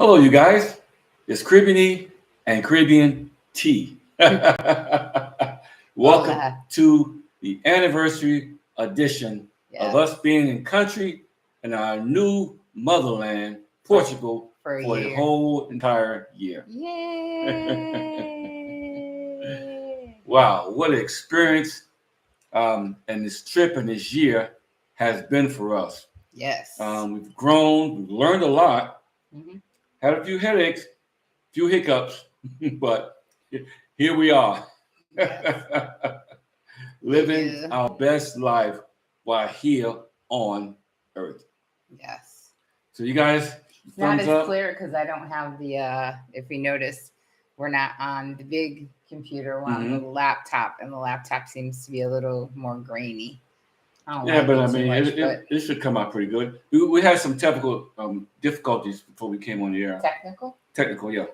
Hello, you guys. It's Caribbean E and Caribbean T. Welcome Hola. to the anniversary edition of Yeah, us being in country in our new motherland, Portugal, for a for the year. whole entire year. Yay! Wow, what an experience and this trip and this year has been for us. Yes. We've grown, we've learned a lot, Mhm. had a few headaches, few hiccups, but here we are. Yes. Living Yeah. our best life while here on earth. Yes. So you guys, It's not thumbs as up. clear because I don't have the. If we notice, we're not on the big computer. We're on the laptop, and the laptop seems to be a little more grainy. I don't Yeah, like but I it too mean, much, it, but it, it should come out pretty good. We had some technical difficulties before we came on the air. technical. Technical, yeah.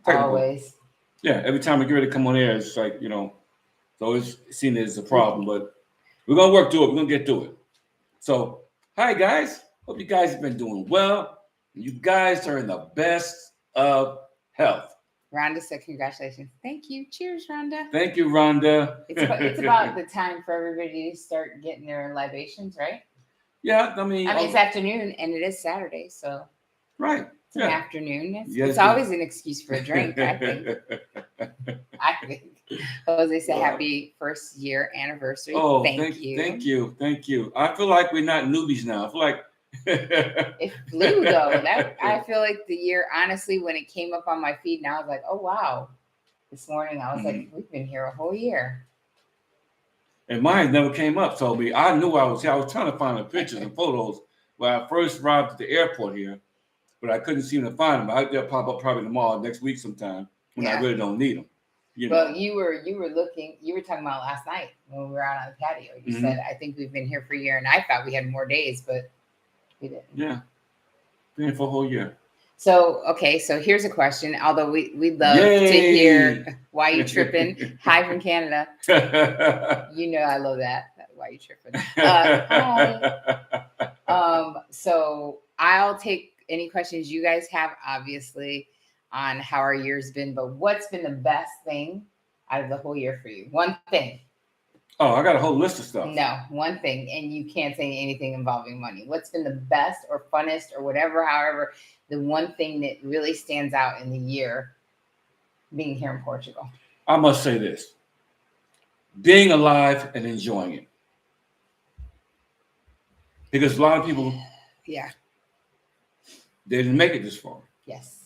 Technical. Always. Yeah, every time we get ready to come on air, it's like, it's always seen as a problem, but we're going to work through it. We're going to get through it. So, hi, guys. Hope you guys have been doing well. You guys are in the best of health. Rhonda said, "Congratulations, thank you, cheers, Rhonda." Thank you, Rhonda. It's about the time for everybody to start getting their libations, right? Yeah, I mean, It's afternoon and it is Saturday, so right. it's an afternoon. Yes, It's always an excuse for a drink, I think. Jose said, Wow. happy first year anniversary. Oh, thank you. Thank you. I feel like we're not newbies now. I feel like It flew though. I feel like the year, honestly, when it came up on my feed, and I was like, oh wow. This morning I was like, we've been here a whole year. And mine never came up. So I knew I was here. I was trying to find the pictures and photos when I first arrived at the airport here, but I couldn't seem to find them. I think they'll pop up probably tomorrow, next week sometime when I really don't need them. Well, you were looking. You were talking about last night when we were out on the patio. You said, "I think we've been here for a year," and I thought we had more days, but we didn't. Yeah, been here for a whole year. So okay, so here's a question. Although we'd love to hear why you tripping. Hi from Canada. You know I love that. Why you tripping? Hi. So I'll take any questions you guys have, obviously, on how our year's been. But what's been the best thing out of the whole year for you? One thing. Oh, I got a whole list of stuff. No, one thing, and you can't say anything involving money. What's been the best or funnest or whatever, however, the one thing that really stands out in the year being here in Portugal? I must say this. Being alive and enjoying it. Because a lot of people, they didn't make it this far. Yes,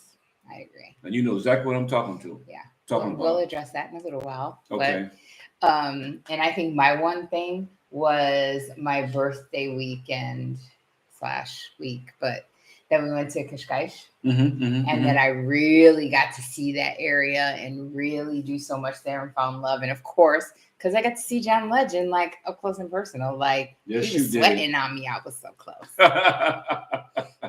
I agree. And you know exactly what I'm talking to. Yeah. About. We'll address that in a little while. Okay. But, and I think my one thing was my birthday weekend / week, but then we went to Cascais, and then I really got to see that area and really do so much there and fall in love. And of course, because I got to see John Legend like up close and personal, like he was sweating on me. I was so close.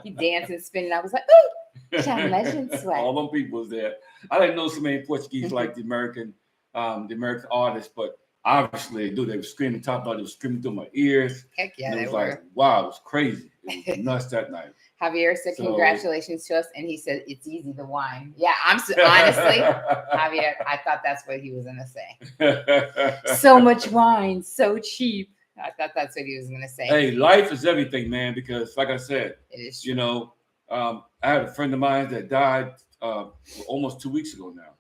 He danced and spinning. I was like, ooh, John Legend sweat. All them people was there. I didn't know so many Portuguese like the American artists, but obviously, dude, they were screaming top out. They were screaming through my ears. Heck yeah, and it was like, wow, it was crazy. It was nuts that night. Javier said, congratulations to us. And he said, it's easy to whine. Yeah, honestly, Javier, I thought that's what he was going to say. So much wine, so cheap. I thought that's what he was going to say. Hey, life is everything, man, because like I said, it is true. I had a friend of mine that died almost 2 weeks ago now.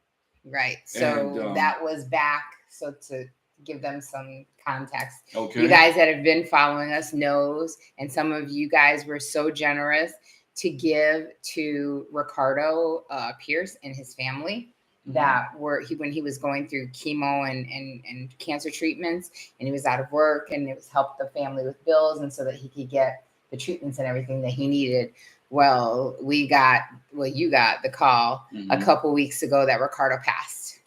Right. So that was back. So to give them some context. Okay. You guys that have been following us knows, and some of you guys were so generous to give to Ricardo Pierce and his family that were when he was going through chemo and cancer treatments, and he was out of work, and it was helped the family with bills, and so that he could get the treatments and everything that he needed. Well, you got the call a couple weeks ago that Ricardo passed.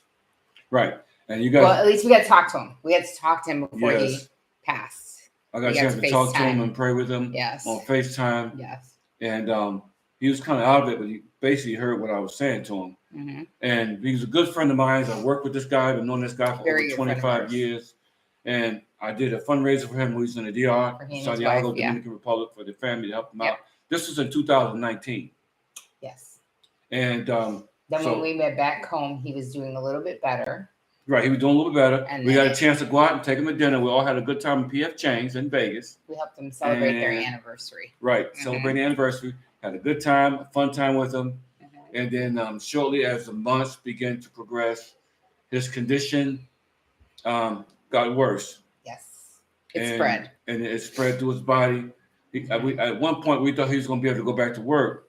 Right. And you guys, well, at least we got to talk to him. We had to talk to him before he passed. I got a chance to talk to him and pray with him. Yes. On FaceTime. Yes. And he was kind of out of it, but he basically heard what I was saying to him. And he was a good friend of mine. I worked with this guy. I've been knowing this guy for over 25 years. And I did a fundraiser for him when he was in the DR, Santiago Dominican Republic, for the family to help him out. This was in 2019. Yes. And then when we met back home, he was doing a little bit better. Right, he was doing a little better. And we got a chance to go out and take him to dinner. We all had a good time in PF Chang's in Vegas. We helped them celebrate their anniversary. Right, celebrate the anniversary. Had a good time, a fun time with him. And then shortly as the months began to progress, his condition got worse. Yes, spread. And it spread through his body. At one point, we thought he was going to be able to go back to work.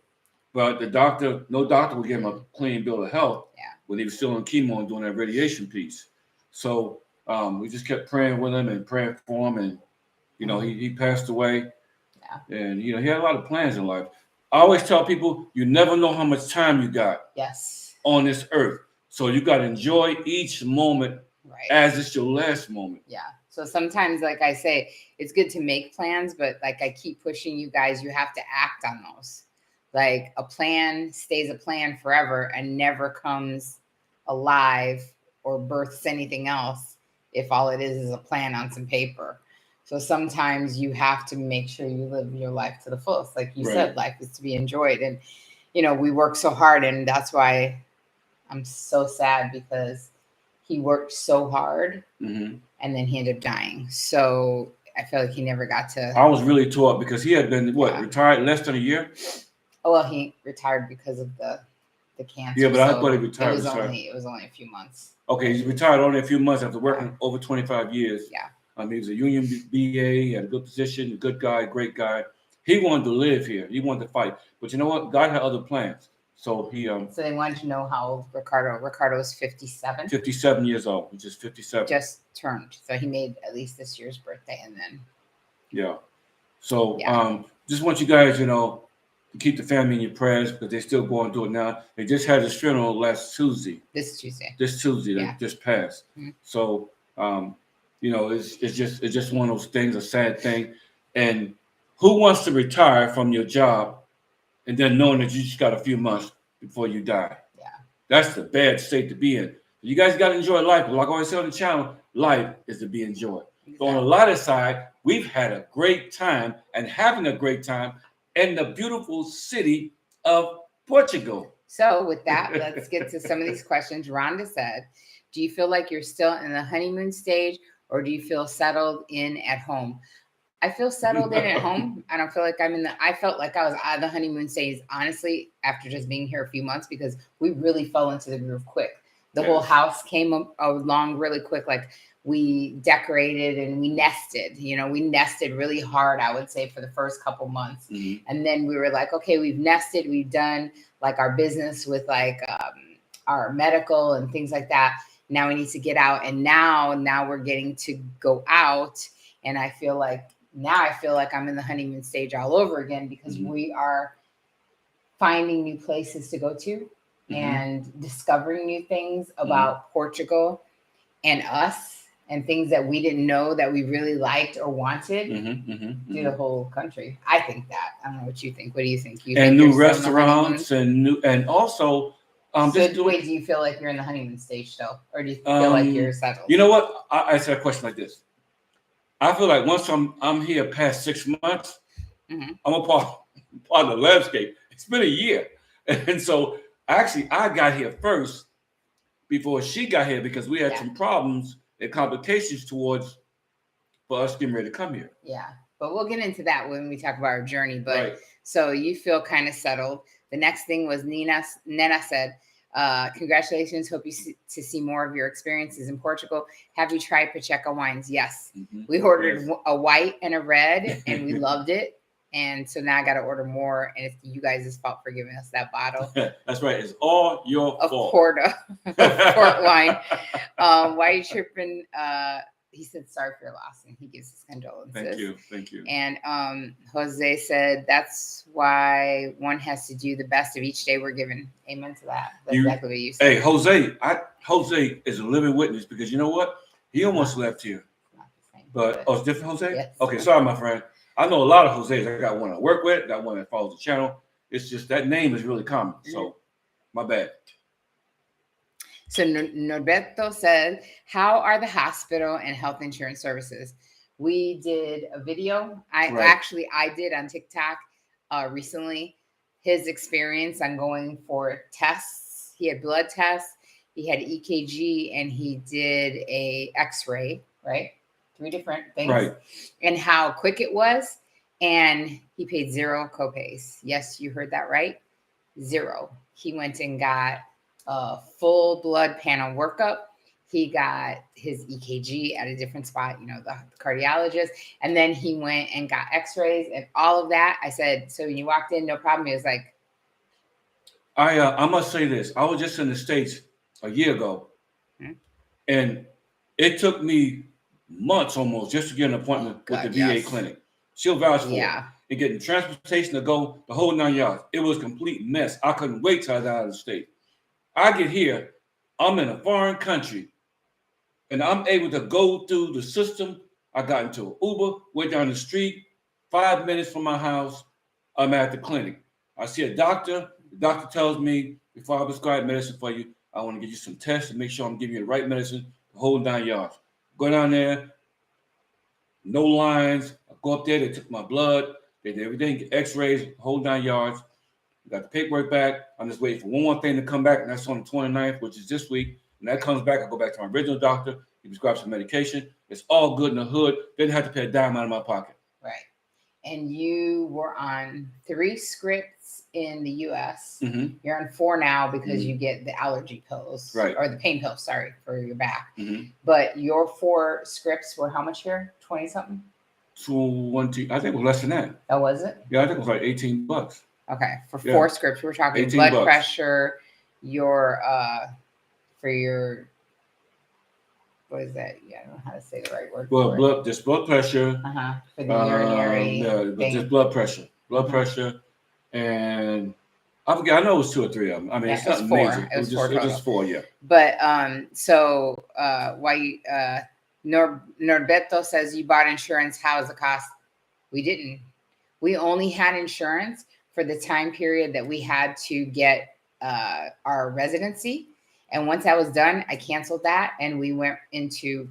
But no doctor would give him a clean bill of health when he was still on chemo and doing that radiation piece. So we just kept praying with him and praying for him. And, he passed away. Yeah. And, he had a lot of plans in life. I always tell people, you never know how much time you got on this earth. So you got to enjoy each moment as it's your last moment. Yeah. So sometimes, like I say, it's good to make plans, but like I keep pushing you guys, you have to act on those. Like a plan stays a plan forever and never comes alive or births anything else if all it is a plan on some paper. So sometimes you have to make sure you live your life to the fullest. Like you said, life is to be enjoyed. And, we work so hard, and that's why I'm so sad, because he worked so hard and then he ended up dying. So I feel like he never got to. I was really tore up because he had been, retired less than a year? Oh, well, he retired because of the cancer. Yeah, but I thought he retired. It was only a few months. Okay, he retired only a few months after working over 25 years. Yeah. He was a union BA, he had a good position, a good guy, great guy. He wanted to live here. He wanted to fight. But you know what? God had other plans. So he So they wanted to know how old Ricardo was 57. 57 years old. He just 57. Just turned. So he made at least this year's birthday, and then. Yeah. So just want you guys, to keep the family in your prayers, because they're still going through it now. They just had his funeral last Tuesday. This Tuesday. That just passed. So it's just one of those things, a sad thing. And who wants to retire from your job and then knowing that you just got a few months before you die? Yeah. That's the bad state to be in. You guys got to enjoy life. Like I always say on the channel, life is to be enjoyed. Exactly. So on the lighter side, we've had a great time and having a great time in the beautiful city of Portugal. So with that, let's get to some of these questions. Rhonda said, do you feel like you're still in the honeymoon stage, or do you feel settled in at home? I feel settled in at home. I don't feel like I felt like I was out of the honeymoon stage, honestly, after just being here a few months, because we really fell into the groove quick. The whole house came along really quick. Like we decorated and we nested, we nested really hard, I would say, for the first couple months. And then we were like, okay, we've nested, we've done like our business with like our medical and things like that. Now we need to get out. And now we're getting to go out. And I feel like I'm in the honeymoon stage all over again, because we are finding new places to go to and discovering new things about Portugal and us, and things that we didn't know that we really liked or wanted through the whole country. I think that. I don't know what you think. What do you think? And new restaurants and also do you feel like you're in the honeymoon stage still, or do you feel like you're settled? You know what? I said a question like this. I feel like once I'm here past 6 months, I'm a part of the landscape. It's been a year. And so actually I got here first before she got here, because we had some problems and complications for us getting ready to come here. Yeah. But we'll get into that when we talk about our journey. But So you feel kind of settled. The next thing was Nena said, congratulations. Hope you to see more of your experiences in Portugal. Have you tried Pacheco wines? Yes. We ordered a white and a red, and we loved it. And so now I got to order more. And it's you guys' fault for giving us that bottle. That's right. It's all your fault. Port wine. Why are you tripping? He said, sorry for your loss, and he gives his condolences. Thank you. And Jose said, that's why one has to do the best of each day we're given. Amen to that. That's exactly what you said. Hey, Jose is a living witness, because you know what? He almost left here. Not the same, but it's different Jose? Yes. Okay, sorry, my friend. I know a lot of Jose's. I got one I work with, got one that follows the channel. It's just that name is really common. So, my bad. So Norberto said, how are the hospital and health insurance services? We did a video. I did on TikTok recently his experience on going for tests. He had blood tests, he had EKG, and he did a X-ray, right? 3 different things. Right. And how quick it was. And he paid 0 copays. Yes, you heard that right. 0. He went and got a full blood panel workup. He got his EKG at a different spot, the cardiologist. And then he went and got X-rays and all of that. I said, so when you walked in, no problem. He was like, I must say this. I was just in the States a year ago, and it took me months almost just to get an appointment with the VA clinic. She'll vouch for it. And getting transportation to go the whole 9 yards. It was a complete mess. I couldn't wait till I got out of the state. I get here, I'm in a foreign country, and I'm able to go through the system. I got into an Uber, went down the street, 5 minutes from my house, I'm at the clinic. I see a doctor. The doctor tells me, before I prescribe medicine for you, I want to give you some tests to make sure I'm giving you the right medicine, the whole 9 yards. Go down there, no lines. I go up there, they took my blood, they did everything, X-rays, the whole 9 yards. Got the paperwork back. I'm just waiting for one more thing to come back, and that's on the 29th, which is this week. When that comes back, I go back to my original doctor. He prescribes some medication. It's all good in the hood. Didn't have to pay a dime out of my pocket. Right. And you were on 3 scripts in the U.S. Mm-hmm. You're on 4 now because you get the allergy pills, right, or the pain pills, sorry, for your back. Mm-hmm. But your 4 scripts were how much here? 20 something? 20, I think it was less than that. Oh, was it? Yeah, I think it was like $18. Okay, for 4 scripts, we're talking blood pressure, your for your, what is that? Yeah, I don't know how to say the right word. Well, just blood pressure. For the urinary. But just blood pressure, pressure, and I forget. I know it was 2 or 3 of them. I mean, it's not major. It was just 4. Yeah. But so Norberto says you bought insurance. How is the cost? We didn't. We only had insurance for the time period that we had to get our residency. And once that was done, I canceled that and we went into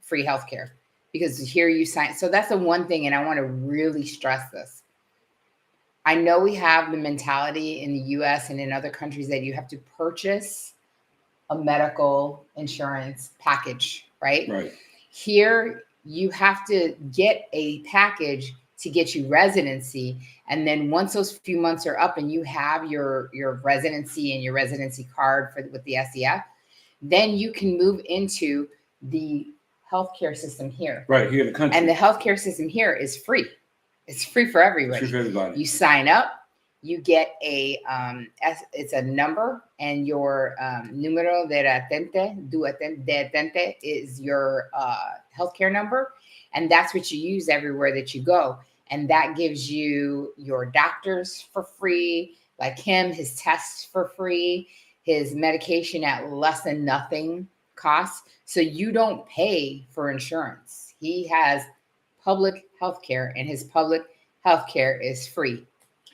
free healthcare because here you sign. So that's the one thing. And I want to really stress this. I know we have the mentality in the US and in other countries that you have to purchase a medical insurance package, right? Right. Here, you have to get a package to get you residency. And then once those few months are up and you have your residency and your residency card with the SEF, then you can move into the healthcare system here. Right, here in the country. And the healthcare system here is free. It's free for everybody. It's free for everybody. You sign up, you get it's a number, and your número de atente is your healthcare number. And that's what you use everywhere that you go. And that gives you your doctors for free, like him, his tests for free, his medication at less than nothing cost. So you don't pay for insurance. He has public health care, and his public health care is free.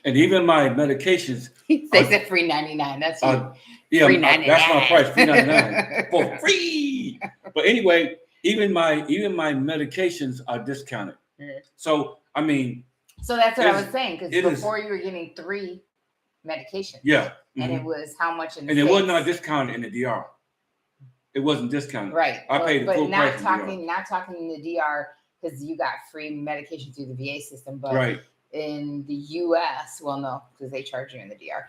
And even my medications. They said free 99. That's you. Yeah, free 99. That's my price, free 99 for free. But anyway, even my medications are discounted. Mm-hmm. So I mean. So that's what I was saying, because before you were getting 3 medications. Yeah. Mm-hmm. And it was how much in the And it was not discounted in the DR. It wasn't discounted. Right. I paid the full price. Not talking in the DR because you got free medication through the VA system, but right. In the US, well, no, because they charge you in the DR.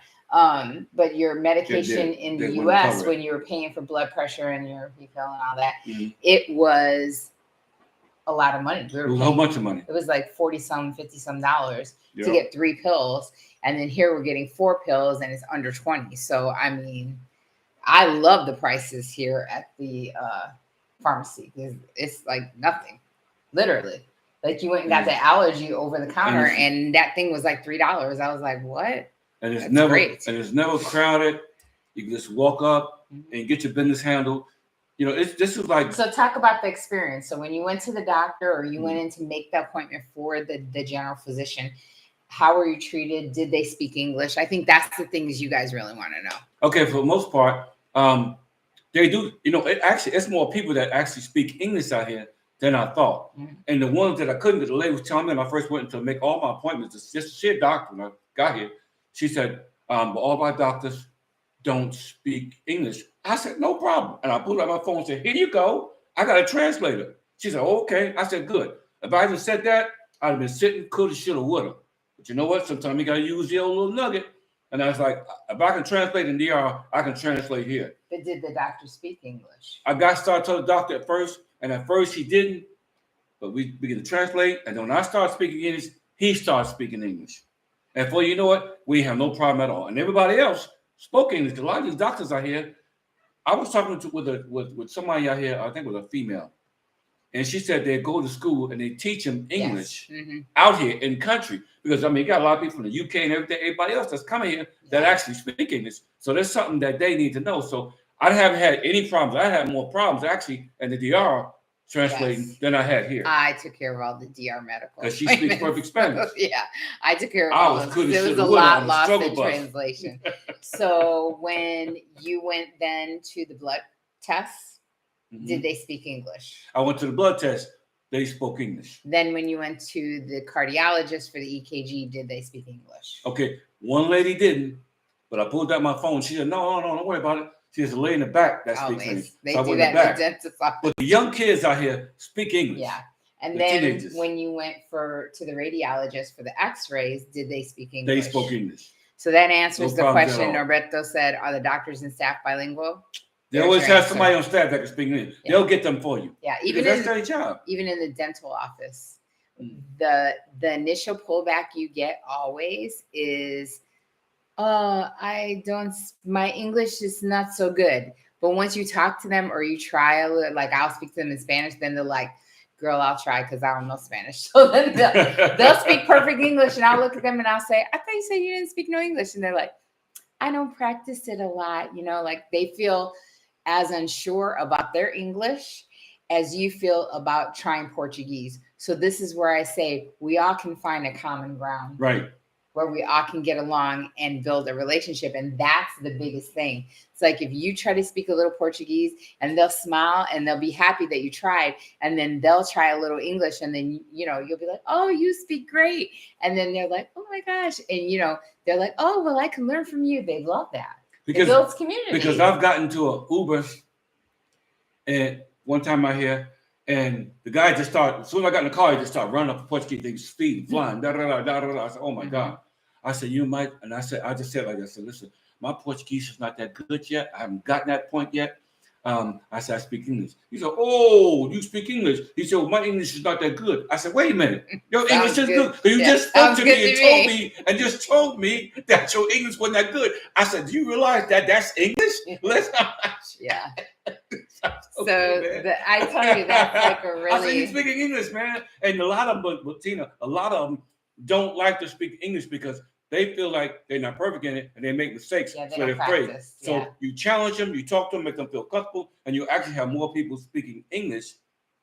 But your medication in the US, when you were paying for blood pressure and your refill and all that, it was a lot of money. It was a whole bunch of money. It was like $40-some, $50-some to get 3 pills. And then here we're getting 4 pills and it's under 20. So, I mean, I love the prices here at the pharmacy because it's like nothing, literally. Like you went and got the allergy over the counter and that thing was like $3. I was like, what? And it's never crowded. You can just walk up and get your business handled. You know, this is like. So talk about the experience. So when you went to the doctor or you went in to make the appointment for the general physician, how were you treated? Did they speak English? I think that's the things you guys really want to know. Okay, for the most part, they do. You know, it's more people that actually speak English out here than I thought. And the ones that I couldn't get, the lady was telling me when I first went to make all my appointments, just to see a doctor when I got here. She said, but all of our doctors don't speak English. I said, no problem. And I pulled out my phone and said, here you go. I got a translator. She said, okay. I said, good. If I hadn't said that, I'd have been sitting, coulda, shoulda, woulda. But you know what? Sometimes you got to use the old little nugget. And I was like, if I can translate in DR, I can translate here. But did the doctor speak English? I got started to tell the doctor at first, and at first he didn't. But we began to translate. And then when I started speaking English, he started speaking English. And for you know what? We have no problem at all. And everybody else spoke English. A lot of these doctors out here, I was talking with somebody out here, I think it was a female. And she said they go to school and they teach them English out here in country. Because, I mean, you got a lot of people from the UK and everybody else that's coming here that actually speak English. So there's something that they need to know. So I haven't had any problems. I had more problems actually in the DR translating than I had here. I took care of all the DR medical. Because she speaks perfect Spanish. Yeah, I took care of all of them. There was a lot lost in translation. So when you went then to the blood tests, did they speak English? I went to the blood test. They spoke English. Then when you went to the cardiologist for the EKG, did they speak English? Okay, one lady didn't, but I pulled out my phone. She said, no, don't worry about it. She has a lady in the back that speaks English. They do that in the dentist office. But the young kids out here speak English. Yeah. And then when you went to the radiologist for the x-rays, did they speak English? They spoke English. So that answers the question. Norberto said, are the doctors and staff bilingual? They always have somebody on staff that can speak English. Yeah. They'll get them for you. Yeah, that's their job. Even in the dental office, the initial pullback you get always is, my English is not so good. But once you talk to them or you try a little, like I'll speak to them in Spanish, then they're like, girl, I'll try because I don't know Spanish. So then they'll speak perfect English and I'll look at them and I'll say, I thought you said you didn't speak no English. And they're like, I don't practice it a lot. You know, like they feel as unsure about their English as you feel about trying Portuguese. So this is where I say we all can find a common ground. Right. Where we all can get along and build a relationship. And that's the biggest thing. It's like if you try to speak a little Portuguese and they'll smile and they'll be happy that you tried. And then they'll try a little English and then, you'll be like, oh, you speak great. And then they're like, oh my gosh. And, they're like, oh, well, I can learn from you. They love that. It builds community. Because I've gotten to an Uber and one time out here, and the guy just started, as soon as I got in the car, he just started running up the Portuguese thing, speed, flying, da da da da da da. I said, oh my God. I said, you might, and I just said like I said, listen, my Portuguese is not that good yet. I haven't gotten that point yet. I said, I speak English. He said, oh, you speak English. He said, well, my English is not that good. I said, wait a minute. Your English is good. You just spoke to me and just told me that your English wasn't that good. I said, do you realize that that's English? Yeah. I tell you, that's like a really. I said, you're speaking English, man. And a lot of them, but Tina, a lot of them don't like to speak English because they feel like they're not perfect in it and they make mistakes. Yeah, so they're afraid. So you challenge them, you talk to them, make them feel comfortable, and you actually have more people speaking English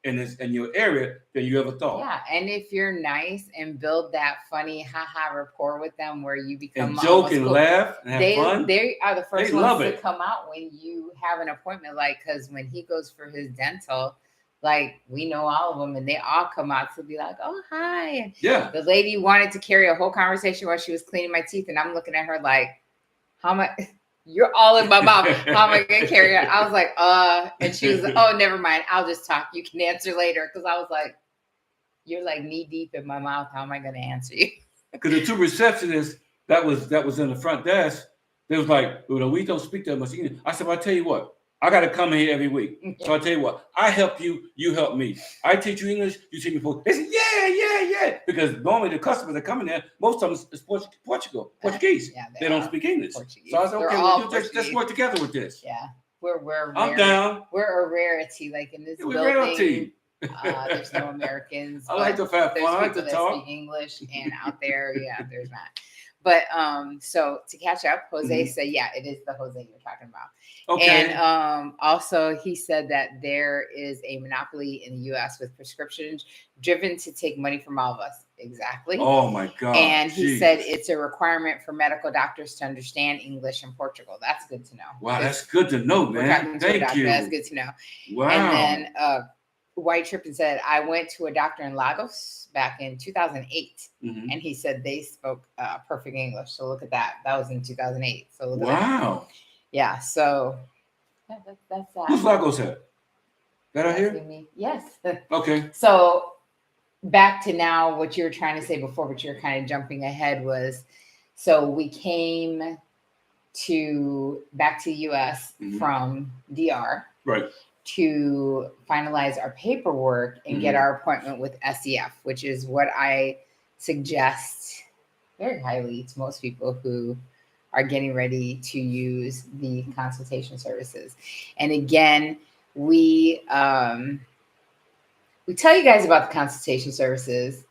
in your area than you ever thought. Yeah, and if you're nice and build that funny haha rapport with them where you become and joke and laugh and have fun. They are the first ones to come out when you have an appointment, like because when he goes for his dental, like we know all of them and they all come out to be like, oh, hi. And the lady wanted to carry a whole conversation while she was cleaning my teeth. And I'm looking at her like, how am I? You're all in my mouth. How am I going to carry it? I was like, and she was like, oh, never mind. I'll just talk. You can answer later. Because I was like, you're like knee deep in my mouth. How am I going to answer you? Because the two receptionists that was in the front desk, they was like, well, we don't speak that much English. I said, well, I tell you what. I got to come here every week. So I tell you what, I help you, you help me. I teach you English, you teach me Portuguese. They said, yeah. Because normally the customers that come in there, most of them is Portuguese. Yeah, they don't speak English. Portuguese. So I said, okay, let's work together with this. Yeah. We're I'm down. We're a rarity. Like in this building, there's no Americans. I like to have fun. I like to talk. Speak English and out there, there's not. But so to catch up, Jose said, yeah, it is the Jose you're talking about. Okay. And also he said that there is a monopoly in the U.S. with prescriptions driven to take money from all of us. Exactly. Oh my God. And he said it's a requirement for medical doctors to understand English in Portugal. That's good to know. Wow, that's good to know, man. Thank you. That's good to know. Wow. And then White Trip and said, I went to a doctor in Lagos back in 2008. Mm-hmm. And he said they spoke perfect English. So look at that. That was in 2008. So look at wow. that. Yeah. So that's that. Who's Lagos at? That out here? Me. Yes. Okay. So back to now, what you were trying to say before, but you're kind of jumping ahead was, so we came back to the US from DR. Right. To finalize our paperwork and get our appointment with SEF, which is what I suggest very highly to most people who are getting ready to use the consultation services. And again, we tell you guys about the consultation services.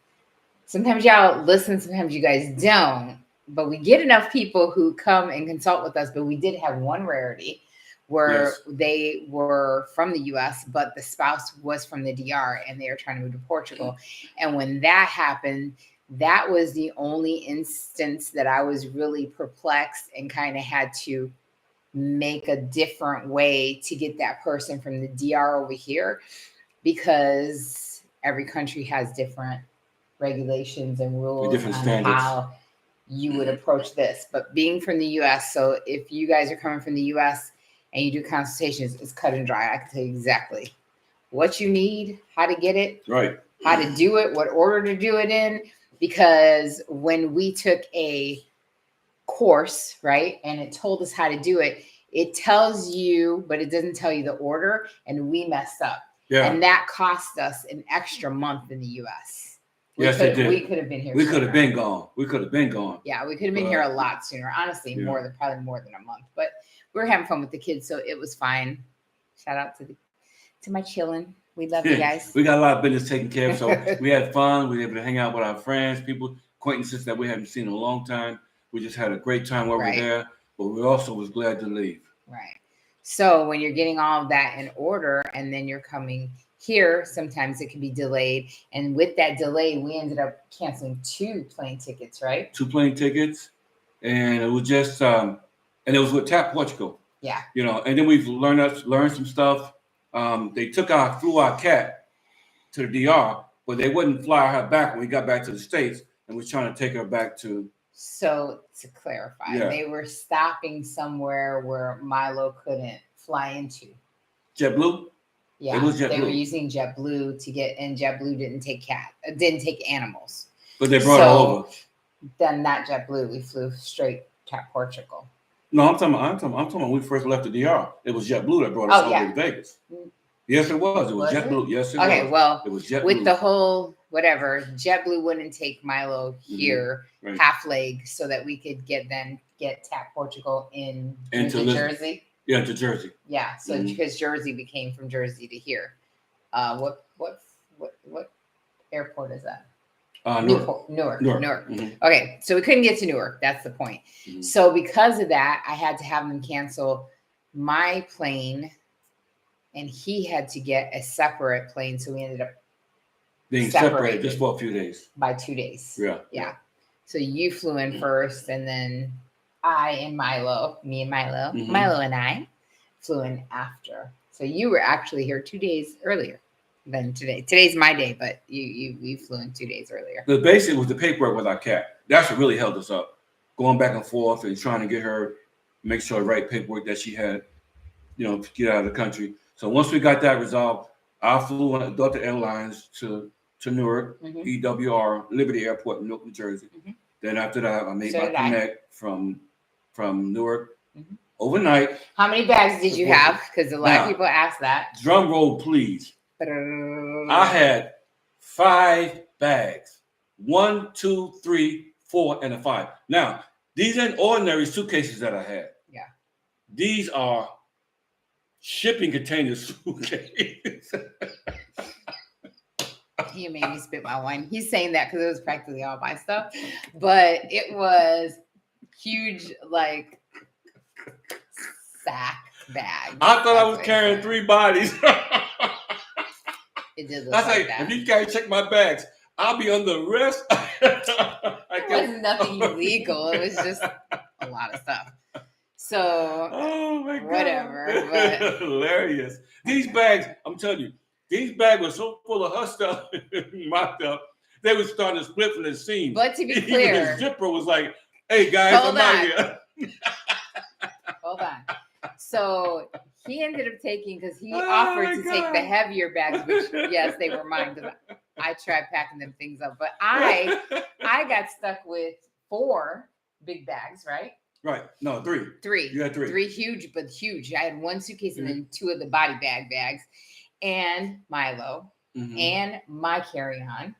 Sometimes y'all listen, sometimes you guys don't, but we get enough people who come and consult with us. But we did have one rarity where they were from the US, but the spouse was from the DR and they were trying to move to Portugal. And when that happened, that was the only instance that I was really perplexed and kind of had to make a different way to get that person from the DR over here, because every country has different regulations and rules different on standards. how you would approach this. But being from the US, so if you guys are coming from the US and you do consultations, it's cut and dry. I can tell you exactly what you need, how to get it, right, how to do it, what order to do it in. Because when we took a course, right, and it told us how to do it, it tells you, but it doesn't tell you the order, and we messed up. Yeah. And that cost us an extra month in the US. Yes, it did. We could have been here. We could have been gone. We could have been gone. Yeah, we could have been here a lot sooner. Honestly, probably more than a month. But we were having fun with the kids, so it was fine. Shout out to my children. We love you guys. We got a lot of business taken care of, so we had fun. We were able to hang out with our friends, people, acquaintances that we haven't seen in a long time. We just had a great time over there, but we also was glad to leave. Right. So when you're getting all of that in order and then you're coming here, sometimes it can be delayed. And with that delay, we ended up canceling 2 plane tickets, right? 2 plane tickets. And it was just, and it was with Tap Portugal. Yeah. You know, and then we've learned some stuff. They flew our cat to the DR, but they wouldn't fly her back when we got back to the States, and we're trying to take her back to. So to clarify, they were stopping somewhere where Milo couldn't fly into. JetBlue? Yeah, they were using JetBlue to get, and JetBlue didn't take animals. But they brought her over. Then not JetBlue, we flew straight to Portugal. No, I'm talking about when we first left the DR. It was JetBlue that brought us over to Vegas. Yes, it was. It was JetBlue. Yes, it was. Okay, well, it was JetBlue. With the whole whatever, JetBlue wouldn't take Milo here, half leg, so that we could get Tap Portugal into Jersey. Yeah, to Jersey. Yeah, so because Jersey, we came from Jersey to here. What airport is that? Newark. Mm-hmm. Okay, so we couldn't get to Newark. That's the point. Mm-hmm. So because of that, I had to have them cancel my plane, and he had to get a separate plane. So we ended up being separated just for a few days. By 2 days. Yeah. So you flew in first, and then me and Milo, Milo and I flew in after. So you were actually here 2 days earlier than today. Today's my day, but you flew in 2 days earlier. The basic was the paperwork with our cat. That's what really held us up. Going back and forth and trying to get her, make sure the right paperwork that she had, to get out of the country. So once we got that resolved, I flew on Delta Airlines to Newark, EWR, Liberty Airport in Newark, New Jersey. Mm-hmm. Then after that, I made my connect from Newark overnight. How many bags did you have? Because a lot of people ask that. Drum roll, please. I had 5 bags. 1, 2, 3, 4, and a 5. Now, these ain't ordinary suitcases that I had. Yeah. These are shipping container suitcases. He made me spit my wine. He's saying that because it was practically all my stuff, but it was huge, like sack bag. I thought I was carrying 3 bodies. It did look like that. If you guys check my bags, I'll be under arrest. It was nothing illegal. It was just a lot of stuff. So, oh my God. Whatever. But hilarious. These bags, I'm telling you, These bags were so full of her stuff, my stuff, they were starting to split from the seams. But to be clear, his zipper was like, "Hey guys, I'm out here." Hold on. So he ended up taking, because he offered to take the heavier bags, which yes, they were mine because I tried packing them things up. But I got stuck with 4 big bags, right? Right. No, 3. 3. You had 3. 3 huge, but huge. I had 1 suitcase and then 2 of the body bags, and Milo, and my carry-on.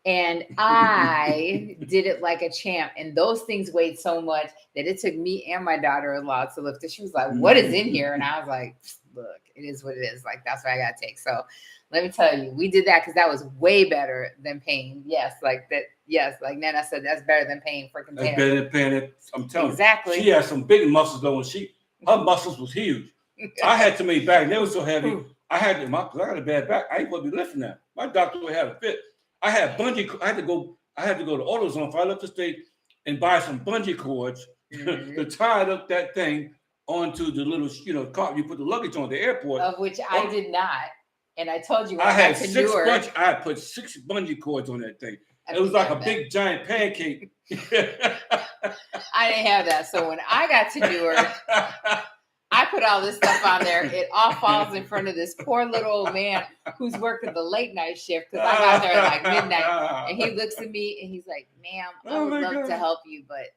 And I did it like a champ. And those things weighed so much that it took me and my daughter-in-law to lift it. She was like, "What is in here?" And I was like, "Look, it is what it is. Like, that's what I got to take." So let me tell you, we did that because that was way better than paying. Yes, like that. Yes, like Nana said, that's better than paying for container. That's better than paying it. I'm telling you. She had some big muscles though. Her muscles was huge. I had too many bags. They were so heavy. I had because I got a bad back. I ain't supposed to be lifting that. My doctor would have a fit. I had bungee. I had to go to AutoZone if I left the state and buy some bungee cords to tie up that thing onto the little, car you put the luggage on the airport. Of which I did not. And I told you I had 6 I put 6 bungee cords on that thing. It was like a big giant pancake. I didn't have that. So when I got to Newark, I put all this stuff on there. It all falls in front of this poor little old man who's working the late night shift because I got there at like midnight. And he looks at me and he's like, "Ma'am, I would love to help you, but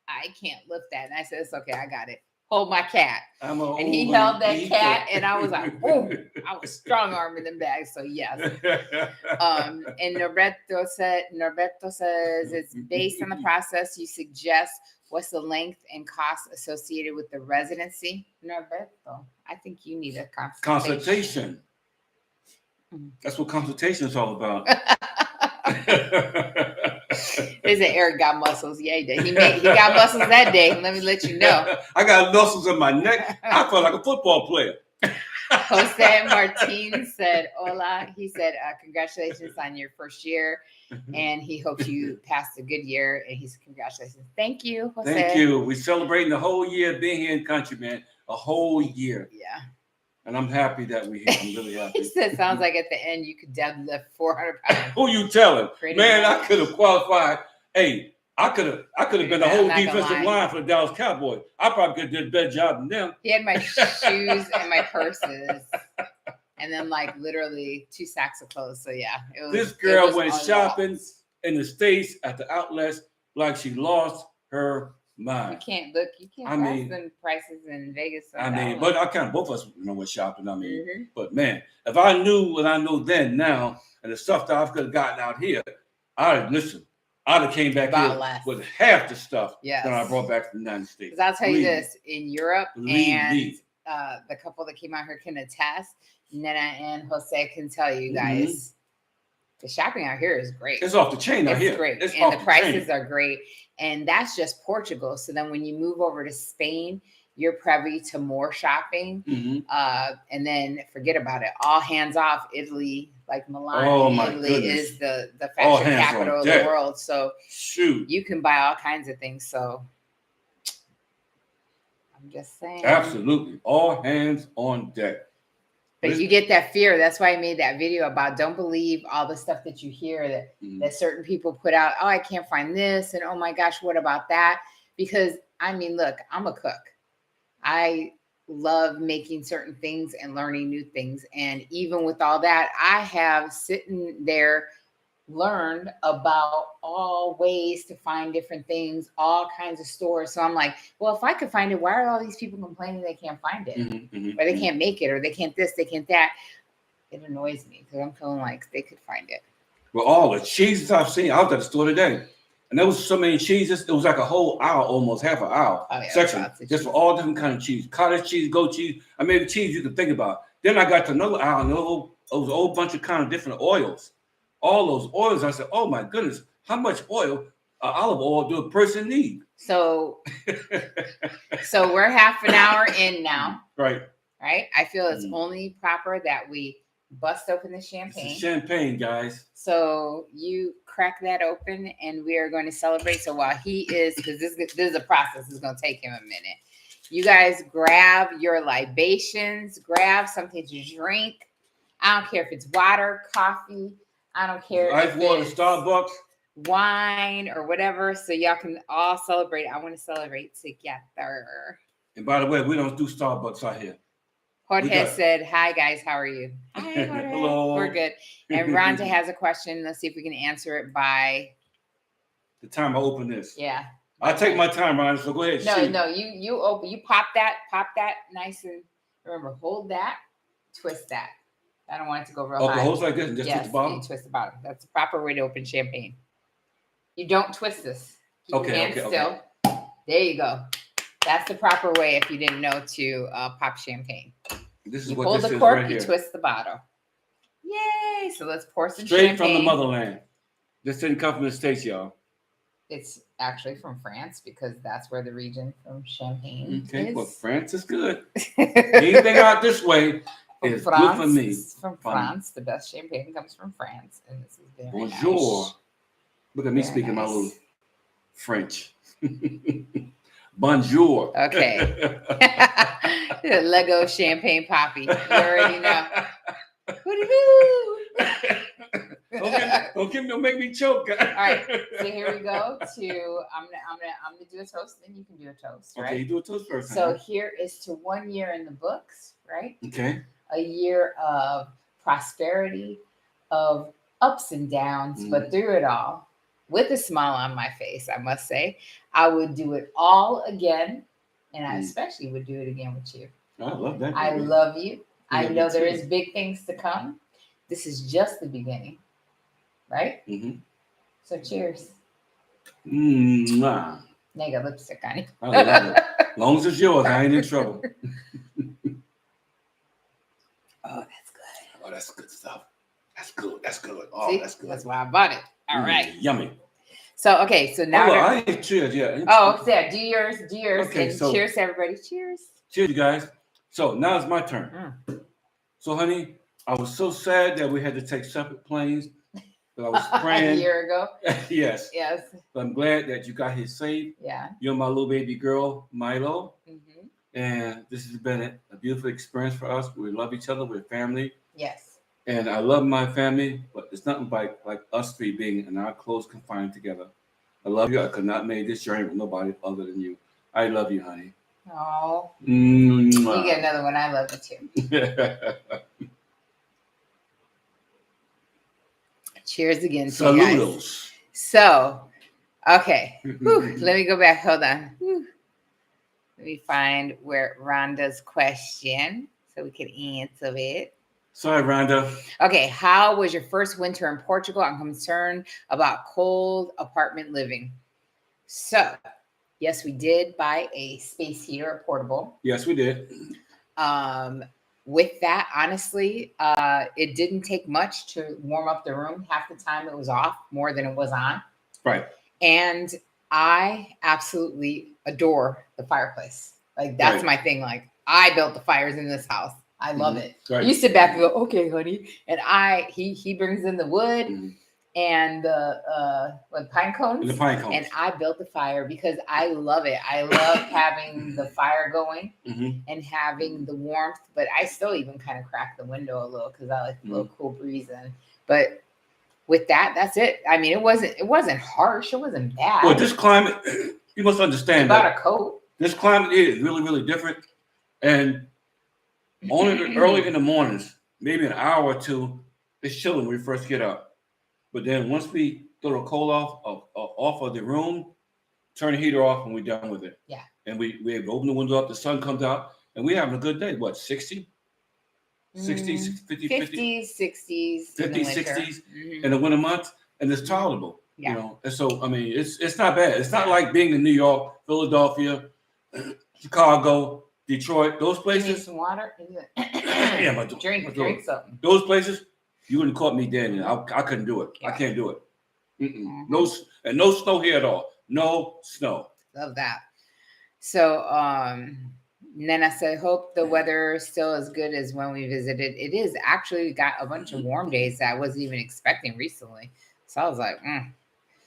I can't lift that." And I said, "It's okay. I got it. Hold my cat." And he held that cat and I was like, "Boom." I was strong arming them bags. So yes. And Norberto says it's based on the process you suggest. What's the length and cost associated with the residency? Norberto, I think you need a consultation. That's what consultation is all about. They say Eric got muscles. Yeah, he did. He got muscles that day. Let me let you know. I got muscles in my neck. I felt like a football player. Jose Martin said, "Hola." He said, "Congratulations on your first year. And he hopes you passed a good year." And he said, "Congratulations." Thank you, Jose. Thank you. We're celebrating the whole year being here in country, man. A whole year. Yeah. And I'm happy that we're here. I'm really happy. He said, "Sounds like at the end you could deadlift 400 pounds." Who you telling? Man, I could have qualified. Hey, I could have been the whole defensive line for the Dallas Cowboys. I probably could have did a better job than them. He had my shoes and my purses. And then like literally 2 sacks of clothes. So yeah. This girl went shopping in the States at the outlets like she lost her mind. You can't ask them prices in Vegas. But both of us know what's shopping. But man, if I knew what I know then now and the stuff that I could have gotten out here, I'd have came back here with half the stuff that I brought back from the United States. Because I'll tell you this, in Europe, and the couple that came out here can attest, Nena and Jose can tell you guys, the shopping out here is great. It's off the chain out here. It's great. And the prices are great. And that's just Portugal. So then when you move over to Spain, you're privy to more shopping. And then forget about it. All hands off Italy, like Milan. Italy is the fashion capital of the world. So you can buy all kinds of things. So I'm just saying. Absolutely. All hands on deck. But you get that fear. That's why I made that video about don't believe all the stuff that you hear that certain people put out. "Oh, I can't find this." And "Oh my gosh, what about that?" Because look, I'm a cook. I love making certain things and learning new things. And even with all that, I have sitting there learned about all ways to find different things, all kinds of stores. So I'm like, well, if I could find it, why are all these people complaining they can't find it? Or they can't make it, or they can't this, they can't that? It annoys me because I'm feeling like they could find it. Well, all the cheeses I've seen, I was at the store today, and there was so many cheeses. It was like a whole aisle, almost half an aisle section, just for all different kinds of cheese. Cottage cheese, goat cheese. I mean, the cheese you can think about. Then I got to another aisle, and there was a whole bunch of kind of different oils. All those oils, I said, "Oh my goodness, how much oil, olive oil, do a person need?" So we're half an hour in now. Right. I feel it's only proper that we bust open the champagne. It's champagne, guys. So you crack that open, and we are going to celebrate. So while he is, because this is a process, it's going to take him a minute. You guys grab your libations, grab something to drink. I don't care if it's water, coffee. I don't care Ice if water, it's Starbucks. wine or whatever. So y'all can all celebrate. I want to celebrate together. And by the way, we don't do Starbucks out here. Jorge said, hi, guys. How are you? Hi, Jorge. Hello. We're good. And Rhonda has a question. Let's see if we can answer it by the time I open this. Yeah. I take my time, Rhonda, so go ahead. No, you open, you pop that nice and remember, hold that, twist that. I don't want it to go real high. Okay, hold it like this and just twist the bottom? You twist the bottom. That's the proper way to open champagne. You don't twist this. Keep your hand still. Okay. There you go. That's the proper way if you didn't know to pop champagne. This is you what pull this the is cork, right you here. twist the bottle. Yay! So let's pour some Straight champagne. from the motherland. This didn't come from the States, y'all. It's actually from France because that's where the region from Champagne okay, is. Well, France is good. Anything out this way is good for me. From France. The best champagne comes from France. And this is very Bonjour. Nice. Look at me speaking my little French. Bonjour. Okay. Lego champagne poppy. You already know. Don't make me choke. All right, so here we go to I'm gonna do a toast, then you can do a toast, right? Okay, you do a toast first. So here is to 1 year in the books, right? Okay. A year of prosperity, of ups and downs, but through it all, with a smile on my face, I must say, I would do it all again, and I especially would do it again with you. I love that. I love you. I know there is big things to come. This is just the beginning, right? Mm-hmm. So cheers. Mwah. Now you got lipstick on it. I love it. As long as it's yours, I ain't in trouble. Oh, that's good. Oh, that's good stuff. That's good. That's good. Oh, see? That's good. That's why I bought it. All right. Yummy. So, okay. So now. I ate cheers. Yeah. Oh, yeah. Do yours. Do yours. Okay, and cheers to everybody. Cheers. Cheers, you guys. So now it's my turn. So, honey, I was so sad that we had to take separate planes. But I was praying. A year ago. Yes. Yes. But I'm glad that you got here safe. Yeah. You're my little baby girl, Milo. Mm-hmm. And this has been a beautiful experience for us. We love each other. We're family. Yes. And I love my family, but it's nothing like us three being in our close confined together. I love you. I could not make this journey with nobody other than you. I love you, honey. Oh. You get another one. I love you too. Cheers again. Saludos. So, okay. Whew, let me go back. Hold on. Whew. Let me find where Rhonda's question so we can answer it. Sorry, Rhonda. Okay. How was your first winter in Portugal? I'm concerned about cold apartment living. So, yes, we did buy a space heater, a portable. Yes, we did. With that, honestly, it didn't take much to warm up the room. Half the time it was off more than it was on. Right. And I absolutely adore the fireplace. Like, that's my thing. Like, I built the fires in this house. I love it. Right. You sit back and go, okay, honey. And he brings in the wood and the pine cones. And the pine cones. And I built the fire because I love it. I love having the fire going and having the warmth, but I still even kind of crack the window a little because I like a little cool breeze in. But with that, that's it. I mean, it wasn't harsh. It wasn't bad. Well, this climate, you must understand that a coat. This climate is really, really different. And only early in the mornings, maybe an hour or two, it's chilling when we first get up. But then once we throw the coal off of the room, turn the heater off, and we're done with it. Yeah. And we open the window up, the sun comes out, and we're having a good day. What, 60? 60s, 50, 50s, 60s. 50s, 60s in the winter months, and it's tolerable. Yeah. You know, and so I mean, it's not bad. It's not like being in New York, Philadelphia, Chicago, Detroit, those places. You need some water? Yeah, my drink something. Those places, you wouldn't caught me dead. I couldn't do it. Yeah. I can't do it. No snow here at all. No snow. Love that. So, Nena said, hope the weather is still as good as when we visited. It is. Actually, we got a bunch of warm days that I wasn't even expecting recently. So I was like,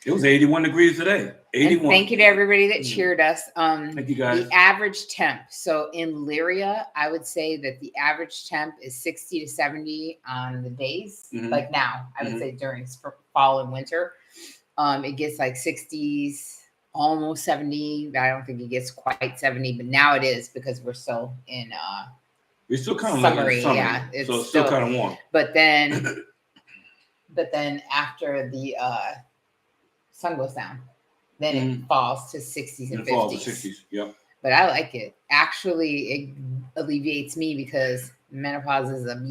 It was 81 degrees today. 81. And thank you to everybody that cheered us. Thank you, guys. The average temp. So in Lyria, I would say that the average temp is 60 to 70 on the days. Like now, I would say during fall and winter, it gets like 60s, almost 70. I don't think it gets quite 70, but now it is because we're still in we're still kind of summery. Like summer, yeah, it's so still kind of warm. But then after the sun goes down, then it falls to 60s and 50s. Falls to 60s, yep. But I like it. Actually, it alleviates me because menopause is and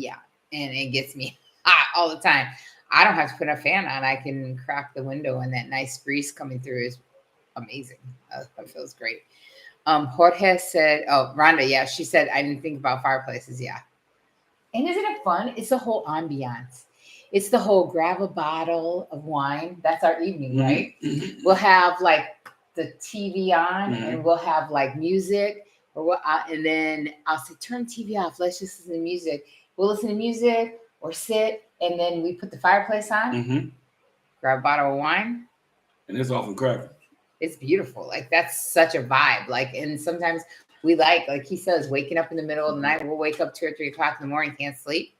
it gets me hot all the time. I don't have to put a fan on. I can crack the window and that nice breeze coming through is amazing. That feels great. Jorge said, Rhonda, she said, I didn't think about fireplaces. Yeah. And isn't it fun? It's the whole ambiance. It's the whole grab a bottle of wine. That's our evening, right? We'll have like the TV on and we'll have like music and then I'll say, turn TV off. Let's just listen to music. We'll listen to music or sit and then we put the fireplace on, grab a bottle of wine. And it's often cracking. It's beautiful. Like that's such a vibe. Like, and sometimes we like he says, waking up in the middle of the night. We'll wake up 2 or 3 o'clock in the morning, can't sleep.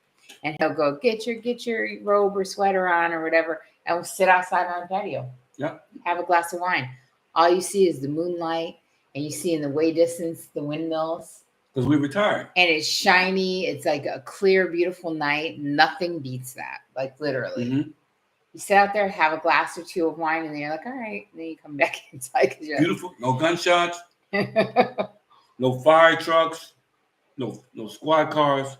And he'll go, get your robe or sweater on or whatever. And we'll sit outside on the patio. Yeah. Have a glass of wine. All you see is the moonlight. And you see in the way distance, the windmills. Because we retired. And it's shiny. It's like a clear, beautiful night. Nothing beats that. Like literally. You sit out there, have a glass or two of wine. And then you're like, all right. And then you come back inside. Beautiful. No gunshots. No fire trucks. No squad cars.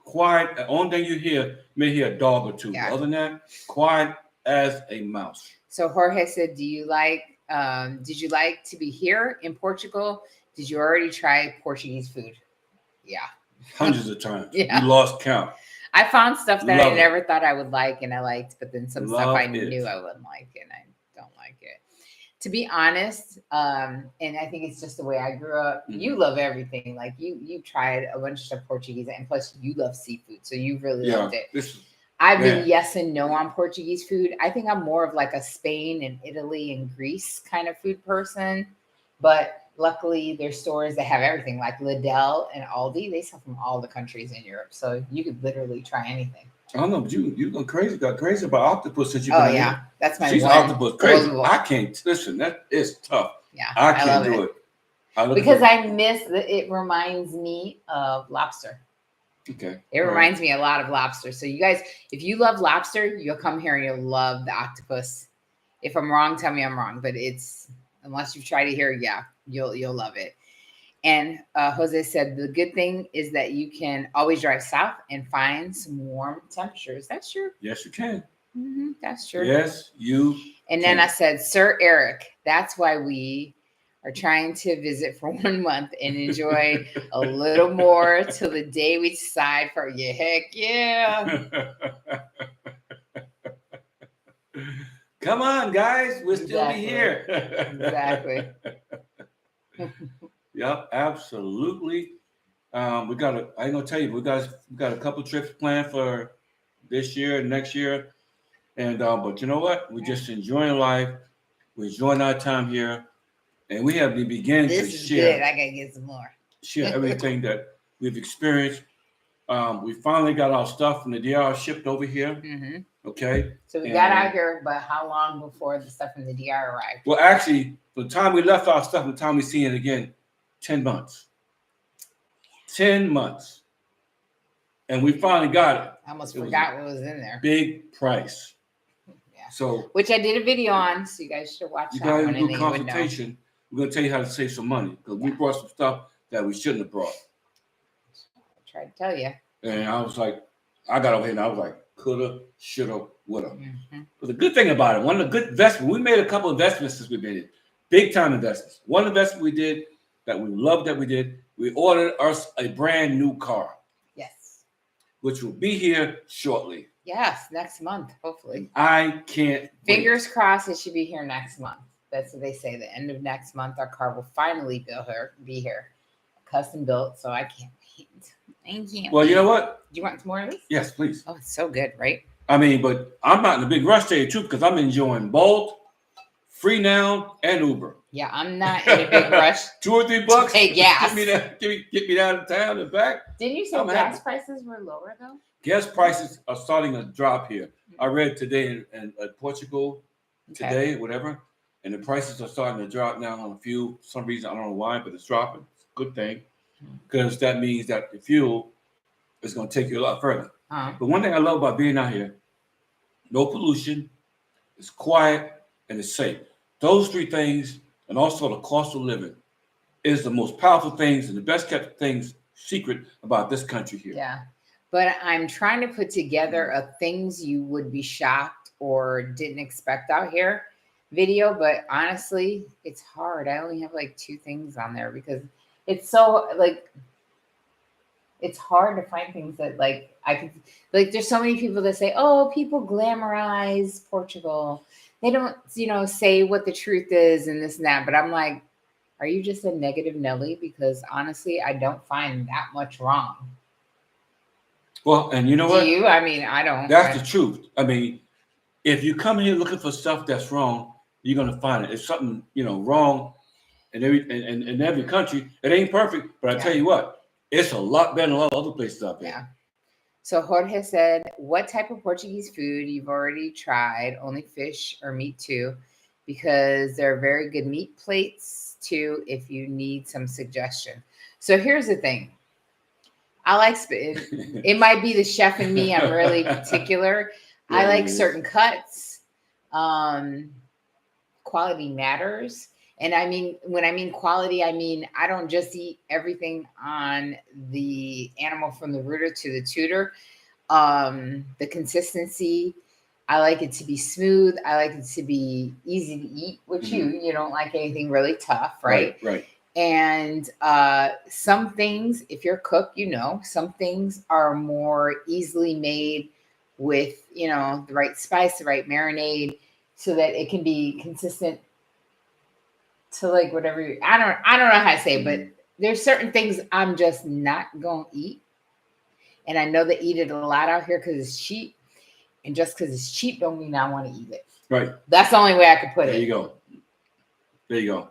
Quiet. The only thing you may hear a dog or two. Other than that, quiet as a mouse. So Jorge said, did you like to be here in Portugal? Did you already try Portuguese food? Yeah. Hundreds of times. Yeah. You lost count. I found stuff that I never thought I would like and I liked, but then some stuff I knew I wouldn't like and I don't like it. To be honest, and I think it's just the way I grew up. You love everything. Like you tried a bunch of stuff Portuguese, and plus you love seafood, so you really loved it. I've been yes and no on Portuguese food. I think I'm more of like a Spain and Italy and Greece kind of food person. But luckily, there's stores that have everything, like Lidl and Aldi. They sell from all the countries in Europe, so you could literally try anything. I don't know, but you got crazy about octopus since you. Oh yeah, that's my. She's octopus crazy. I can't listen. That is tough. Yeah, I can't do it. Because I miss it. Reminds me of lobster. Okay. It reminds me a lot of lobster. So you guys, if you love lobster, you'll come here and you'll love the octopus. If I'm wrong, tell me I'm wrong. But it's unless you've tried it here, you'll love it. And Jose said, the good thing is that you can always drive south and find some warm temperatures. That's true. Yes, you can. That's true. Yes, you And then I said, Sir Eric, that's why we are trying to visit for 1 month and enjoy a little more till the day we decide for you. Heck yeah. Come on, guys. We'll still be here. Exactly. Yep, absolutely. I ain't gonna tell you, we got a couple trips planned for this year and next year. And but you know what? We're just enjoying life. We're enjoying our time here. And we have been beginning to share. This is good. I gotta get some more. Share everything that we've experienced. We finally got our stuff from the DR shipped over here. Okay. So we got out here, but how long before the stuff from the DR arrived? Well, actually, from the time we left our stuff and the time we seen it again, 10 months. 10 months. And we finally got it. I almost forgot what was in there. Big price. Yeah. So, which I did a video on, so you guys should watch that one. You guys do consultation. We're going to tell you how to save some money because we brought some stuff that we shouldn't have brought. I tried to tell you. And I was like, I got over here and I was like, coulda, shoulda, woulda. But the good thing about it, one of the good investments, we made a couple investments since we made it. Big time investments. One investment we did that we loved that we did, we ordered us a brand new car. Yes. Which will be here shortly. Yes, next month, hopefully. I can't Fingers crossed it should be here next month. That's what they say. The end of next month, our car will finally be here. Custom built, so I can't wait. Well, you know what? Do you want some more of this? Yes, please. Oh, it's so good, right? I mean, but I'm not in a big rush today, too, because I'm enjoying Bolt. free now and Uber. Yeah, I'm not in a big rush. $2 or $3. Pay gas. Get me down to town and back. Didn't you say gas prices were lower though? Gas prices are starting to drop here. I read today in Portugal, today, whatever, and the prices are starting to drop now on a few. For some reason, I don't know why, but it's dropping. It's a good thing because that means that the fuel is going to take you a lot further. But one thing I love about being out here, no pollution, it's quiet, and it's safe. Those three things, and also the cost of living, is the most powerful things and the best kept things secret about this country here. Yeah. But I'm trying to put together a things you would be shocked or didn't expect out here video. But honestly, it's hard. I only have like 2 things on there because it's so like, it's hard to find things that like I could, like there's so many people that say, oh, people glamorize Portugal. They don't, say what the truth is and this and that. But I'm like, are you just a negative Nelly? Because honestly, I don't find that much wrong. Well, and you know what? Do you? I mean, I don't. That's the truth. I mean, if you come here looking for stuff that's wrong, you're gonna find it. It's something wrong in every country. It ain't perfect, but I tell you what, it's a lot better than a lot of other places out there. Yeah. So Jorge said, "What type of Portuguese food you've already tried? Only fish or meat too, because there are very good meat plates too. If you need some suggestion." So here's the thing. I like it might be the chef in me. I'm really particular. Yeah, I like certain cuts. Quality matters. And I mean, when I mean quality, I mean, I don't just eat everything on the animal from the rooter to the tutor. The consistency, I like it to be smooth. I like it to be easy to eat, which you don't like anything really tough, right? Right. And some things, if you're a cook, some things are more easily made with, the right spice, the right marinade, so that it can be consistent to like whatever. I don't know how to say it, but there's certain things I'm just not going to eat. And I know they eat it a lot out here because it's cheap. And just because it's cheap don't mean I want to eat it. Right. That's the only way I could put it. There you go.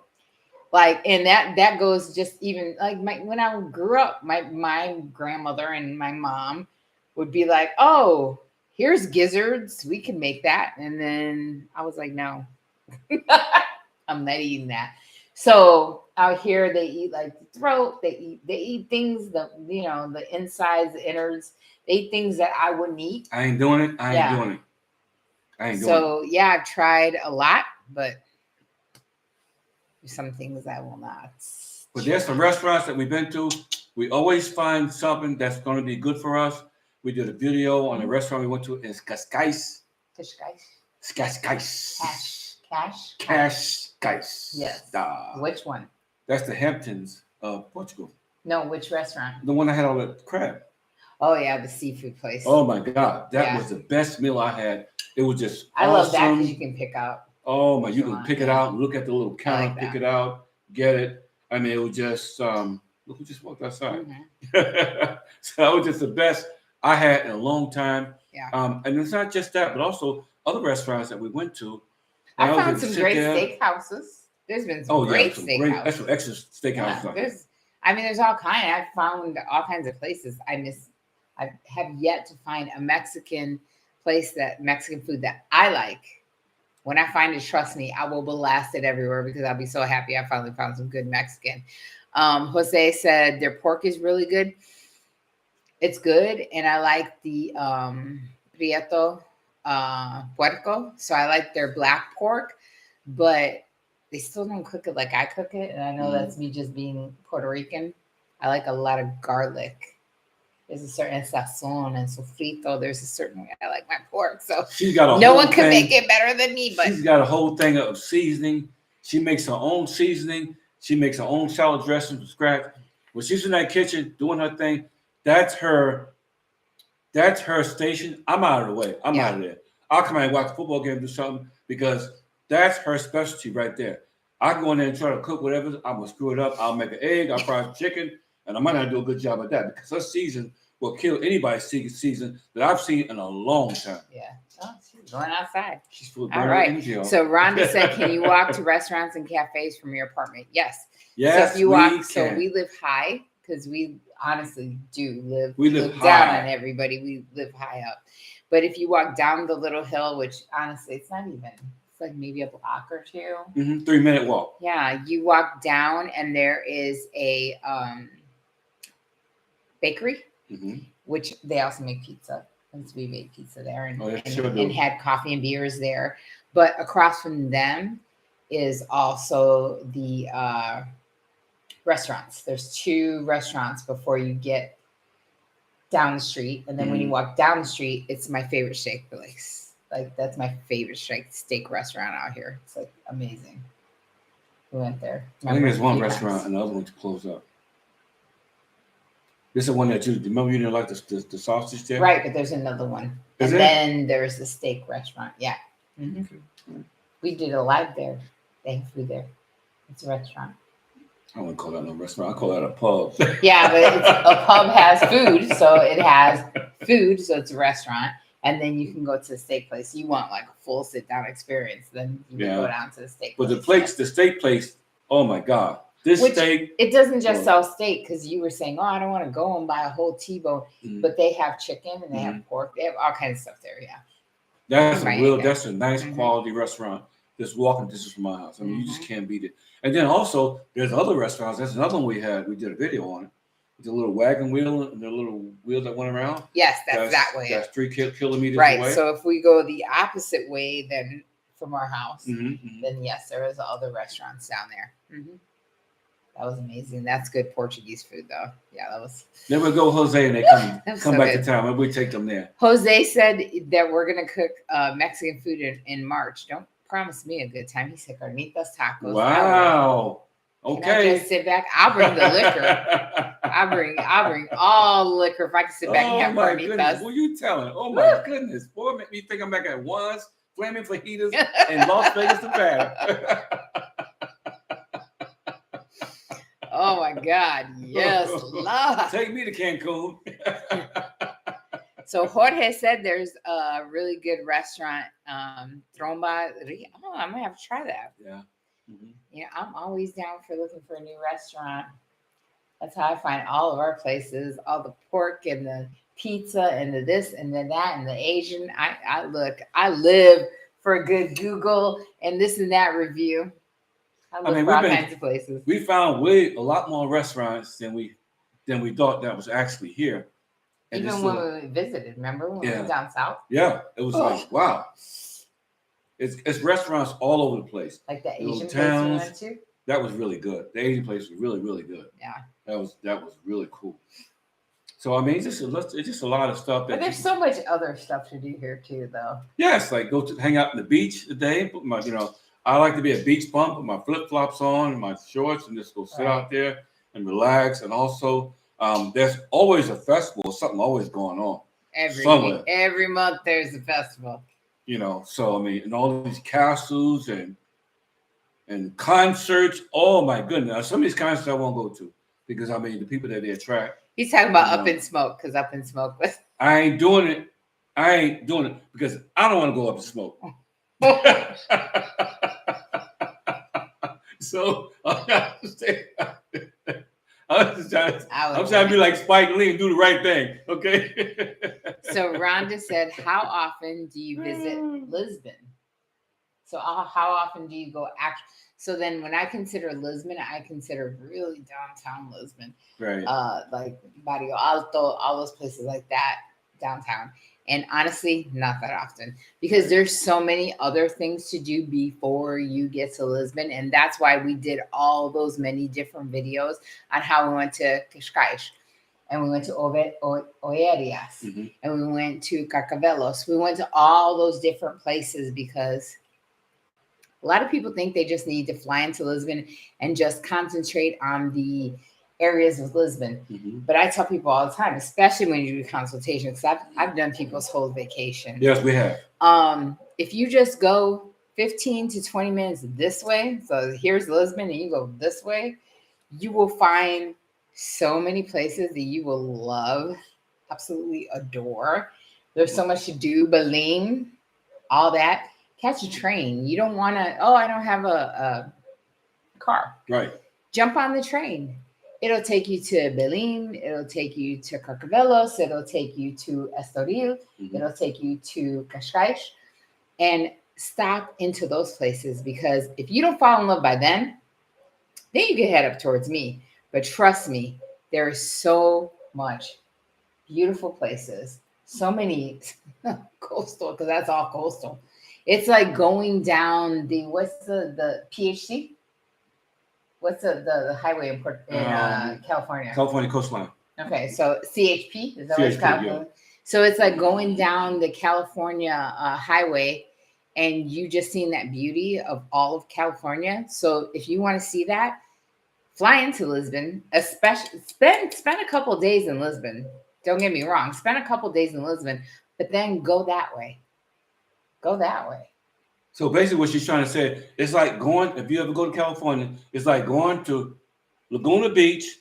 Like, and that goes just even like when I grew up, my grandmother and my mom would be like, oh, here's gizzards. We can make that. And then I was like, no, I'm not eating that. So out here, they eat like the throat. They eat things, the insides, the innards. They eat things that I wouldn't eat. I ain't doing it. I ain't doing it. So yeah, I've tried a lot, but some things I will not. But there's some restaurants that we've been to. We always find something that's going to be good for us. We did a video on a restaurant we went to in Cascais. Cascais. Yes. Which one? That's the Hamptons of Portugal. No, which restaurant? The one that had all the crab. Oh yeah, the seafood place. Oh my God, that was the best meal I had. It was just I love that because you can pick out. Oh my! You can pick it out, look at the little counter, pick it out, get it. I mean, it was just look who just walked outside. So that was just the best I had in a long time. Yeah. And it's not just that, but also other restaurants that we went to. I found some great steakhouses. There's been some great steakhouses. That's some extra steakhouses. There's all kinds. I've found all kinds of places. I have yet to find a Mexican food that I like. When I find it, trust me, I will blast it everywhere because I'll be so happy I finally found some good Mexican. Jose said their pork is really good. It's good. And I like the Prieto Puerco. So I like their black pork, but they still don't cook it like I cook it. And I know that's me just being Puerto Rican. I like a lot of garlic. There's a certain sazon and sofrito. There's a certain way I like my pork. So no one can make it better than me. But she's got a whole thing of seasoning. She makes her own seasoning. She makes her own salad dressing from scratch. When she's in that kitchen doing her thing, that's her station. I'm out of the way. I'm out of there. I'll come out and watch a football game, do something, because that's her specialty right there. I can go in there and try to cook whatever. I'm gonna screw it up. I'll make an egg. I'll fry some chicken. And I might not do a good job at that because her season will kill anybody's season that I've seen in a long time. Yeah. Oh, she's going outside. She's full of all right. energy. So Rhonda said, "Can you walk to restaurants and cafes from your apartment?" Yes. Yes, so if you we walk, can. so we live high because we honestly do live. We live down high. on everybody. We live high up. But if you walk down the little hill, which honestly, it's not even. It's like maybe a block or two. 3-minute walk. Yeah, you walk down, and there is a bakery, which they also make pizza. Since we made pizza there and had coffee and beers there. But across from them is also the restaurants. There's 2 restaurants before you get down the street. And then when you walk down the street, it's my favorite steak place. Like, that's my favorite steak restaurant out here. It's like amazing. We went there. I think there's one restaurant and the other one's closed up. This is the one that you remember you didn't like the sausage there? Right, but there's another one. Is and it? Then there's the steak restaurant. Yeah. Okay. We did a live there. They have food there. It's a restaurant. I wouldn't call that no restaurant. I call that a pub. Yeah, but a pub has food, so it has food, so it's a restaurant. And then you can go to the steak place. You want like a full sit-down experience, then you can go down to the steak place. But the steak place, oh my God. Steak. It doesn't just sell steak, because you were saying, oh, I don't want to go and buy a whole T-bone. But they have chicken and they have pork. They have all kinds of stuff there, yeah. That's a nice quality restaurant. Just walking distance from my house. I mean, you just can't beat it. And then also, there's other restaurants. That's another one we had. We did a video on it. The little wagon wheel and the little wheel that went around. Yes, that's that way. That's 3 kilometers away. Right. So if we go the opposite way then from our house, then yes, there is other restaurants down there. That was amazing. That's good Portuguese food, though. Yeah, that was. Then we go Jose and they come back to town. Maybe we take them there. Jose said that we're gonna cook Mexican food in March. Don't promise me a good time. He said carnitas, tacos. Wow. Okay. Can I just sit back? I'll bring the liquor. I'll bring all the liquor if I can sit back and have carnitas. Goodness. Who you telling? Oh my goodness. Boy, make me think I'm back at Juan's Flaming Fajitas in Las Vegas, Nevada. Oh my God. Yes, love. Take me to Cancun. So Jorge said there's a really good restaurant, Tromba. Oh, I'm gonna have to try that. Yeah. Yeah, I'm always down for looking for a new restaurant. That's how I find all of our places, all the pork and the pizza and the this and the that and the Asian. I live for a good Google and this and that review. I look for all kinds of places. We found a lot more restaurants than we thought that was actually here. And even when we visited, remember when we went down south? Yeah, it was like, wow. It's restaurants all over the place. Like the Asian place we went to? That was really good. The Asian place was really, really good. Yeah. That was really cool. So I mean, it's just a lot of stuff. But there's so much other stuff to do here too, though. Yes, like go to hang out on the beach today. Put my, I like to be a beach bum. Put my flip flops on and my shorts and just go sit out there and relax. And also, there's always a festival. Something always going on. Every month there's a festival. So I mean, and all these castles and concerts. Oh my goodness! Now, some of these concerts I won't go to because I mean the people that they attract. He's talking about Up in Smoke because Up in Smoke was. I ain't doing it because I don't want to go up in smoke. So I'm trying to be like Spike Lee and do the right thing. Okay. So Rhonda said, "How often do you visit Lisbon?" So how often do you go? So then, when I consider Lisbon, I consider really downtown Lisbon, right? Like Barrio Alto, all those places like that downtown. And honestly, not that often because there's so many other things to do before you get to Lisbon. And that's why we did all those many different videos on how we went to Cascais and we went to Oeiras and we went to Carcavelos. We went to all those different places because a lot of people think they just need to fly into Lisbon and just concentrate on the areas of Lisbon. But I tell people all the time, especially when you do consultation, because I've done people's whole vacation. Yes, we have. If you just go 15 to 20 minutes this way, so here's Lisbon and you go this way, you will find so many places that you will love. absolutely adore. There's so much to do. Belém, all that. Catch a train. You don't want to, oh, I don't have a car. Right. Jump on the train. It'll take you to Belém. It'll take you to Carcavelos. It'll take you to Estoril. It'll take you to Cascais. And stop into those places, because if you don't fall in love by then you can head up towards me. But trust me, there is so much beautiful places, so many coastal, because that's all coastal. It's like going down the, what's the PHC? What's the highway in California? California coastline. Okay, so CHP, is that what it's CHP, called? yeah. So it's like going down the California highway, and you just seen that beauty of all of California. So if you want to see that, fly into Lisbon, especially spend a couple of days in Lisbon. Don't get me wrong, spend a couple of days in Lisbon, but then go that way. Go that way. So basically what she's trying to say, it's like going, if you ever go to California, it's like going to Laguna Beach,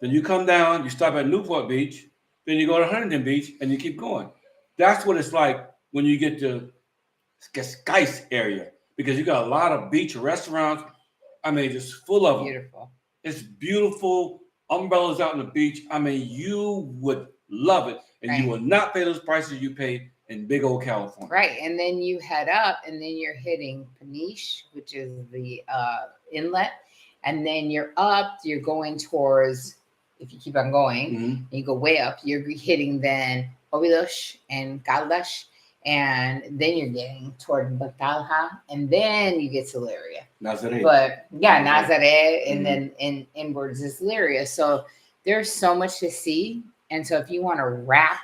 then you come down, you stop at Newport Beach, then you go to Huntington Beach, and you keep going. That's what it's like when you get to Cascais area, because you got a lot of beach restaurants. I mean, just full of them. Beautiful. It's beautiful. Umbrellas out on the beach. I mean, you would love it, and you will not pay those prices you pay in big old California. Right, and then you head up, and then you're hitting Peniche, which is the inlet, and then you're up. You're going towards. If you keep on going, you go way up. You're hitting then Obidos and Caldas, and then you're getting toward Batalha, and then you get to Liria. Nazaré. But yeah, Nazaré, and then inwards is Liria. So there's so much to see, and so if you want to wrap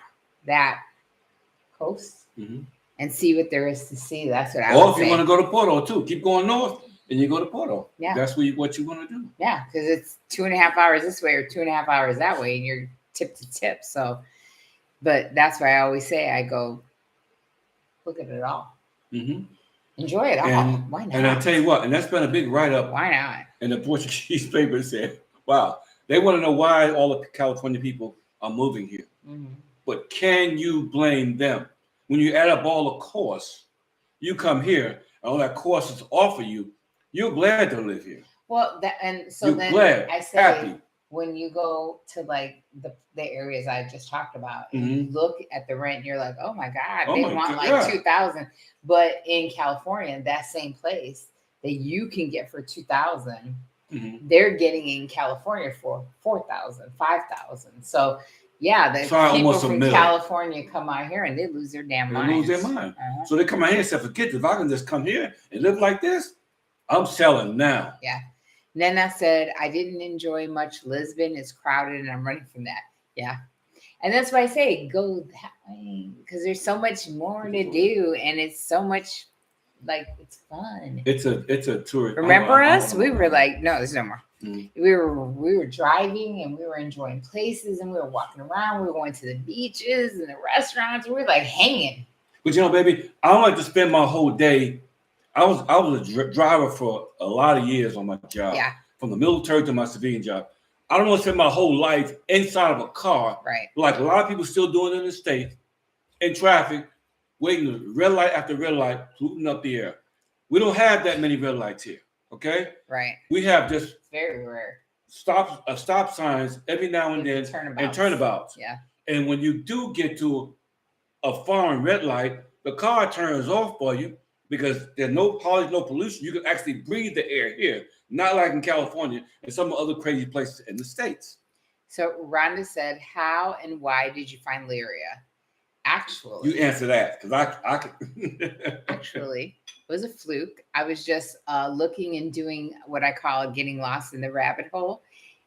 that coast and see what there is to see, that's what I would say. Or if you want to go to Porto too, keep going north. And you go to Porto. Yeah. That's what you want to do. Yeah, because it's 2.5 hours this way or 2.5 hours that way, and you're tip to tip. So, but that's why I always say, I go, look at it all. Enjoy it all. Why not? And I tell you what, and that's been a big write-up. Why not? And the Portuguese paper said, wow, they want to know why all the California people are moving here. But can you blame them? When you add up all the costs, you come here, and all that cost is offer you, you're glad to live here. Well, so you're then glad, I say, happy. When you go to like the areas I just talked about, and you look at the rent, you're like, oh my God, they want like 2,000. But in California, that same place that you can get for 2,000, they're getting in California for 4,000, 5,000. So yeah, the people from California come out here and they lose their damn mind. They lose their mind. So they come out here and say, forget this. If I can just come here and live like this, I'm selling now. Yeah. And then I said, I didn't enjoy much Lisbon. It's crowded and I'm running from that. Yeah. And that's why I say go that way, because there's so much more to do. And it's so much, like, it's fun. It's a tour. Remember us? We were like, no, there's no more. We were driving and we were enjoying places and we were walking around. We were going to the beaches and the restaurants. We were like hanging. But you know, baby, I don't like to spend my whole day. I was a driver for a lot of years on my job. Yeah. From the military to my civilian job. I don't want to spend my whole life inside of a car. Right. Like a lot of people still doing in the States, in traffic, waiting red light after red light, polluting up the air. We don't have that many red lights here. Okay. Right. We have just it's very rare. Stop signs every now and then and turnabouts. Yeah. And when you do get to a foreign red light, the car turns off for you because there's no pollution. You can actually breathe the air here, not like in California and some other crazy places in the States. So Rhonda said, how and why did you find Liria? Actually, you answer that because I could. Actually, it was a fluke. I was just looking and doing what I call getting lost in the rabbit hole.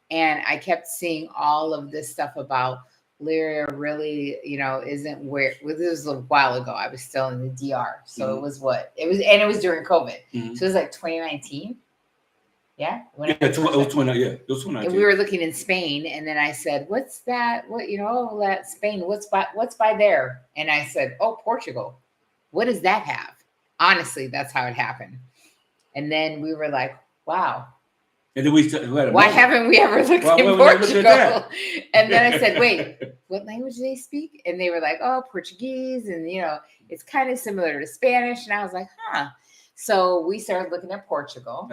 And I kept seeing all of this stuff about Liria really, isn't where this was a while ago. I was still in the DR. So it was and it was during COVID. So it was like 2019. Yeah. It was 2019. And we were looking in Spain, and then I said, what's that? That Spain, what's by there? And I said, oh, Portugal. What does that have? Honestly, that's how it happened. And then we were like, wow, And then why haven't we ever looked in Portugal? And then I said, wait, what language do they speak? And they were like, oh, Portuguese. And, it's kind of similar to Spanish. And I was like, huh. So we started looking at Portugal.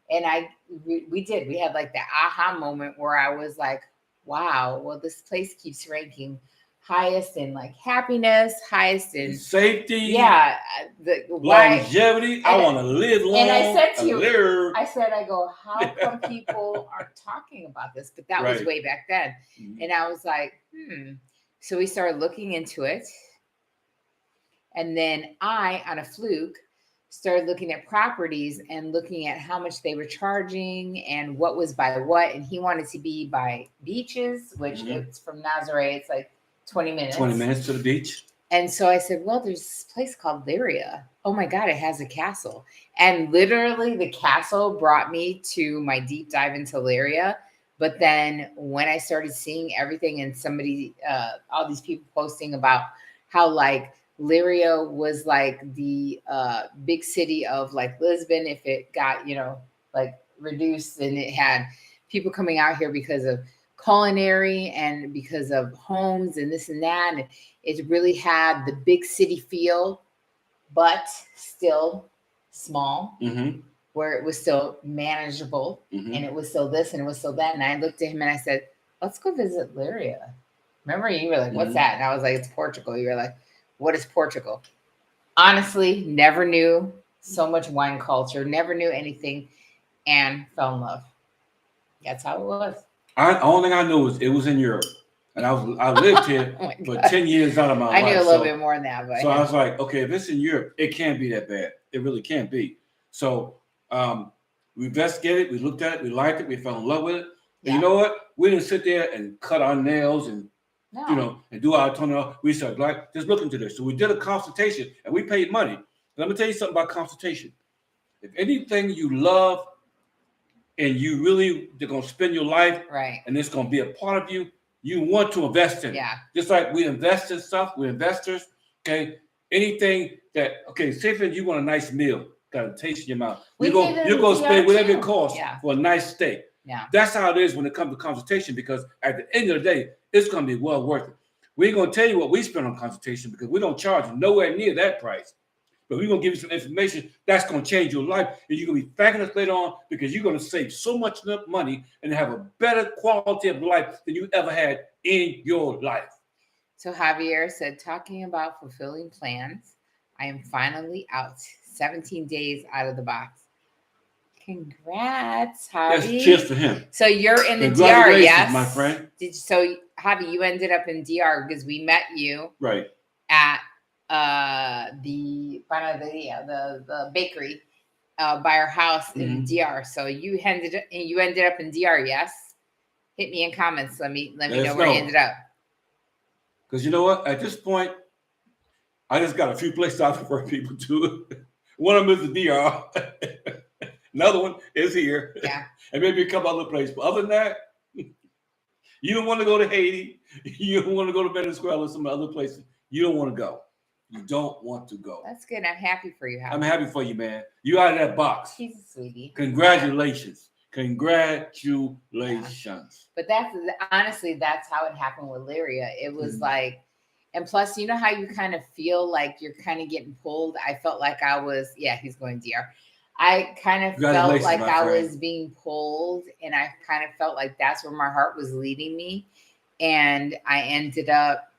And we had like the aha moment where I was like, wow, well, this place keeps ranking highest in like happiness, highest in safety, yeah, longevity. I want to live long. And I said to you, I go, how come people aren't talking about this? But that was way back then. And I was like, So we started looking into it. And then I, on a fluke, started looking at properties and looking at how much they were charging and what was by what. And he wanted to be by beaches, which it's from Nazaré. It's like 20 minutes. 20 minutes to the beach. And so I said, well, there's this place called Leiria. Oh my God, it has a castle. And literally the castle brought me to my deep dive into Leiria. But then when I started seeing everything and all these people posting about how like Leiria was like the big city of like Lisbon, if it got, like reduced, and it had people coming out here because of culinary and because of homes and this and that. And it really had the big city feel, but still small, where it was still manageable, and it was still this and it was still that. And I looked at him and I said, let's go visit Leiria. Remember, you were like, what's that? And I was like, it's Portugal. You were like, what is Portugal? Honestly, never knew so much wine culture, never knew anything, and fell in love. That's how it was. Only thing I knew was it was in Europe, and I lived here for 10 years out of my life. I knew a little bit more than that, but I was like, okay, if it's in Europe, it can't be that bad. It really can't be. So we investigated, we looked at it, we liked it, we fell in love with it. And you know what? We didn't sit there and cut our nails and and do our toenail. We said, like, just look into this. So we did a consultation, and we paid money. And let me tell you something about consultation. If anything you love and you really, they're going to spend your life, and it's going to be a part of you, you want to invest in it. Just like we invest in stuff, we're investors, okay? Anything that, say for you want a nice meal, got a taste in your mouth. You're going to spend whatever it costs for a nice steak. That's how it is when it comes to consultation, because at the end of the day, it's going to be well worth it. We ain't going to tell you what we spend on consultation because we don't charge nowhere near that price. But we're going to give you some information that's going to change your life. And you're going to be thanking us later on because you're going to save so much money and have a better quality of life than you ever had in your life. So Javier said, talking about fulfilling plans, I am finally out. 17 days out of the box. Congrats, Javi. Yes, cheers for him. So you're in the DR, yes? My friend. So Javi, you ended up in DR because we met you at the bakery by our house in DR. So you ended up in DR, yes? Hit me in comments. Let me know where you ended up. Because you know what? At this point, I just got a few places I prefer people to. One of them is the DR. Another one is here. And maybe a couple other places. But other than that, you don't want to go to Haiti. You don't want to go to Venezuela or some other places. You don't want to go. You don't want to go. That's good. I'm happy for you, Howard. I'm happy for you, man. You out of that box. He's a sweetie. Congratulations. Congratulations. But honestly, that's how it happened with Leiria. It was like, and plus, you know how you kind of feel like you're kind of getting pulled? I felt like I was, he's going DR. I kind of felt like I was being pulled, and I kind of felt like that's where my heart was leading me. And I ended up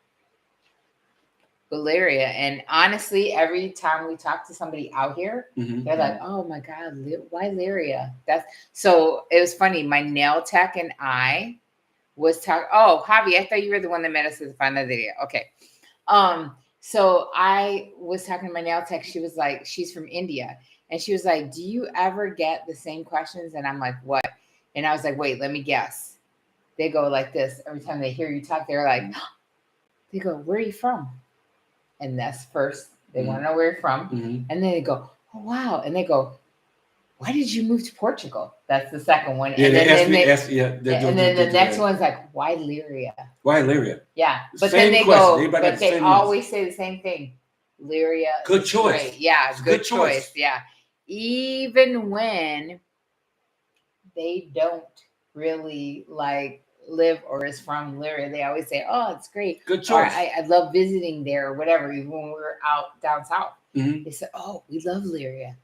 with Leiria. And honestly, every time we talk to somebody out here, they're like, oh my God, why Leiria? So it was funny. My nail tech and I was talking. Oh, Javi, I thought you were the one that met us at the Panaderia. Okay. So I was talking to my nail tech. She was like, she's from India. And she was like, do you ever get the same questions? And I'm like, what? And I was like, wait, let me guess. They go like this. Every time they hear you talk, they're like, they go, where are you from? And that's first. They want to know where you're from. And then they go, oh, wow. And they go, why did you move to Portugal? That's the second one. Yeah, and then the next one's like, why Leiria? Why Leiria? Yeah. But then they go, but they always say the same thing. Leiria. Good choice. Great. Yeah, good choice. Yeah. Even when they don't really like live or is from Lyria, they always say, "Oh, it's great. Good Or choice. I love visiting there, or whatever." Even when we were out down south, Mhm. they said, "Oh, we love Lyria.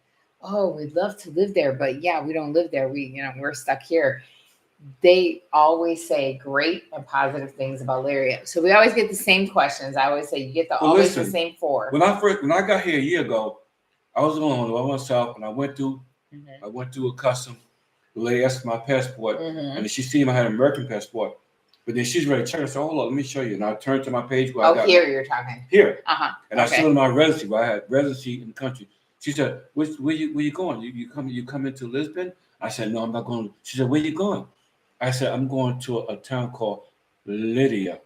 Oh, we'd love to live there, but yeah, we don't live there. We're stuck here." They always say great and positive things about Lyria. So we always get the same questions. I always say you get always the same four. When I got here a year ago, I was going I went south and I went through a custom. The lady asked for my passport, and she seen I had an American passport. But then she's ready to check. I said, "Hold on, let me show you." And I turned to my page where I got here you're talking. Here. And I Okay. showed her my residency, where I had residency in the country. She said, where you going? You come into Lisbon? I said, "No, I'm not going." She said, "Where you going?" I said, "I'm going to a town called Lyria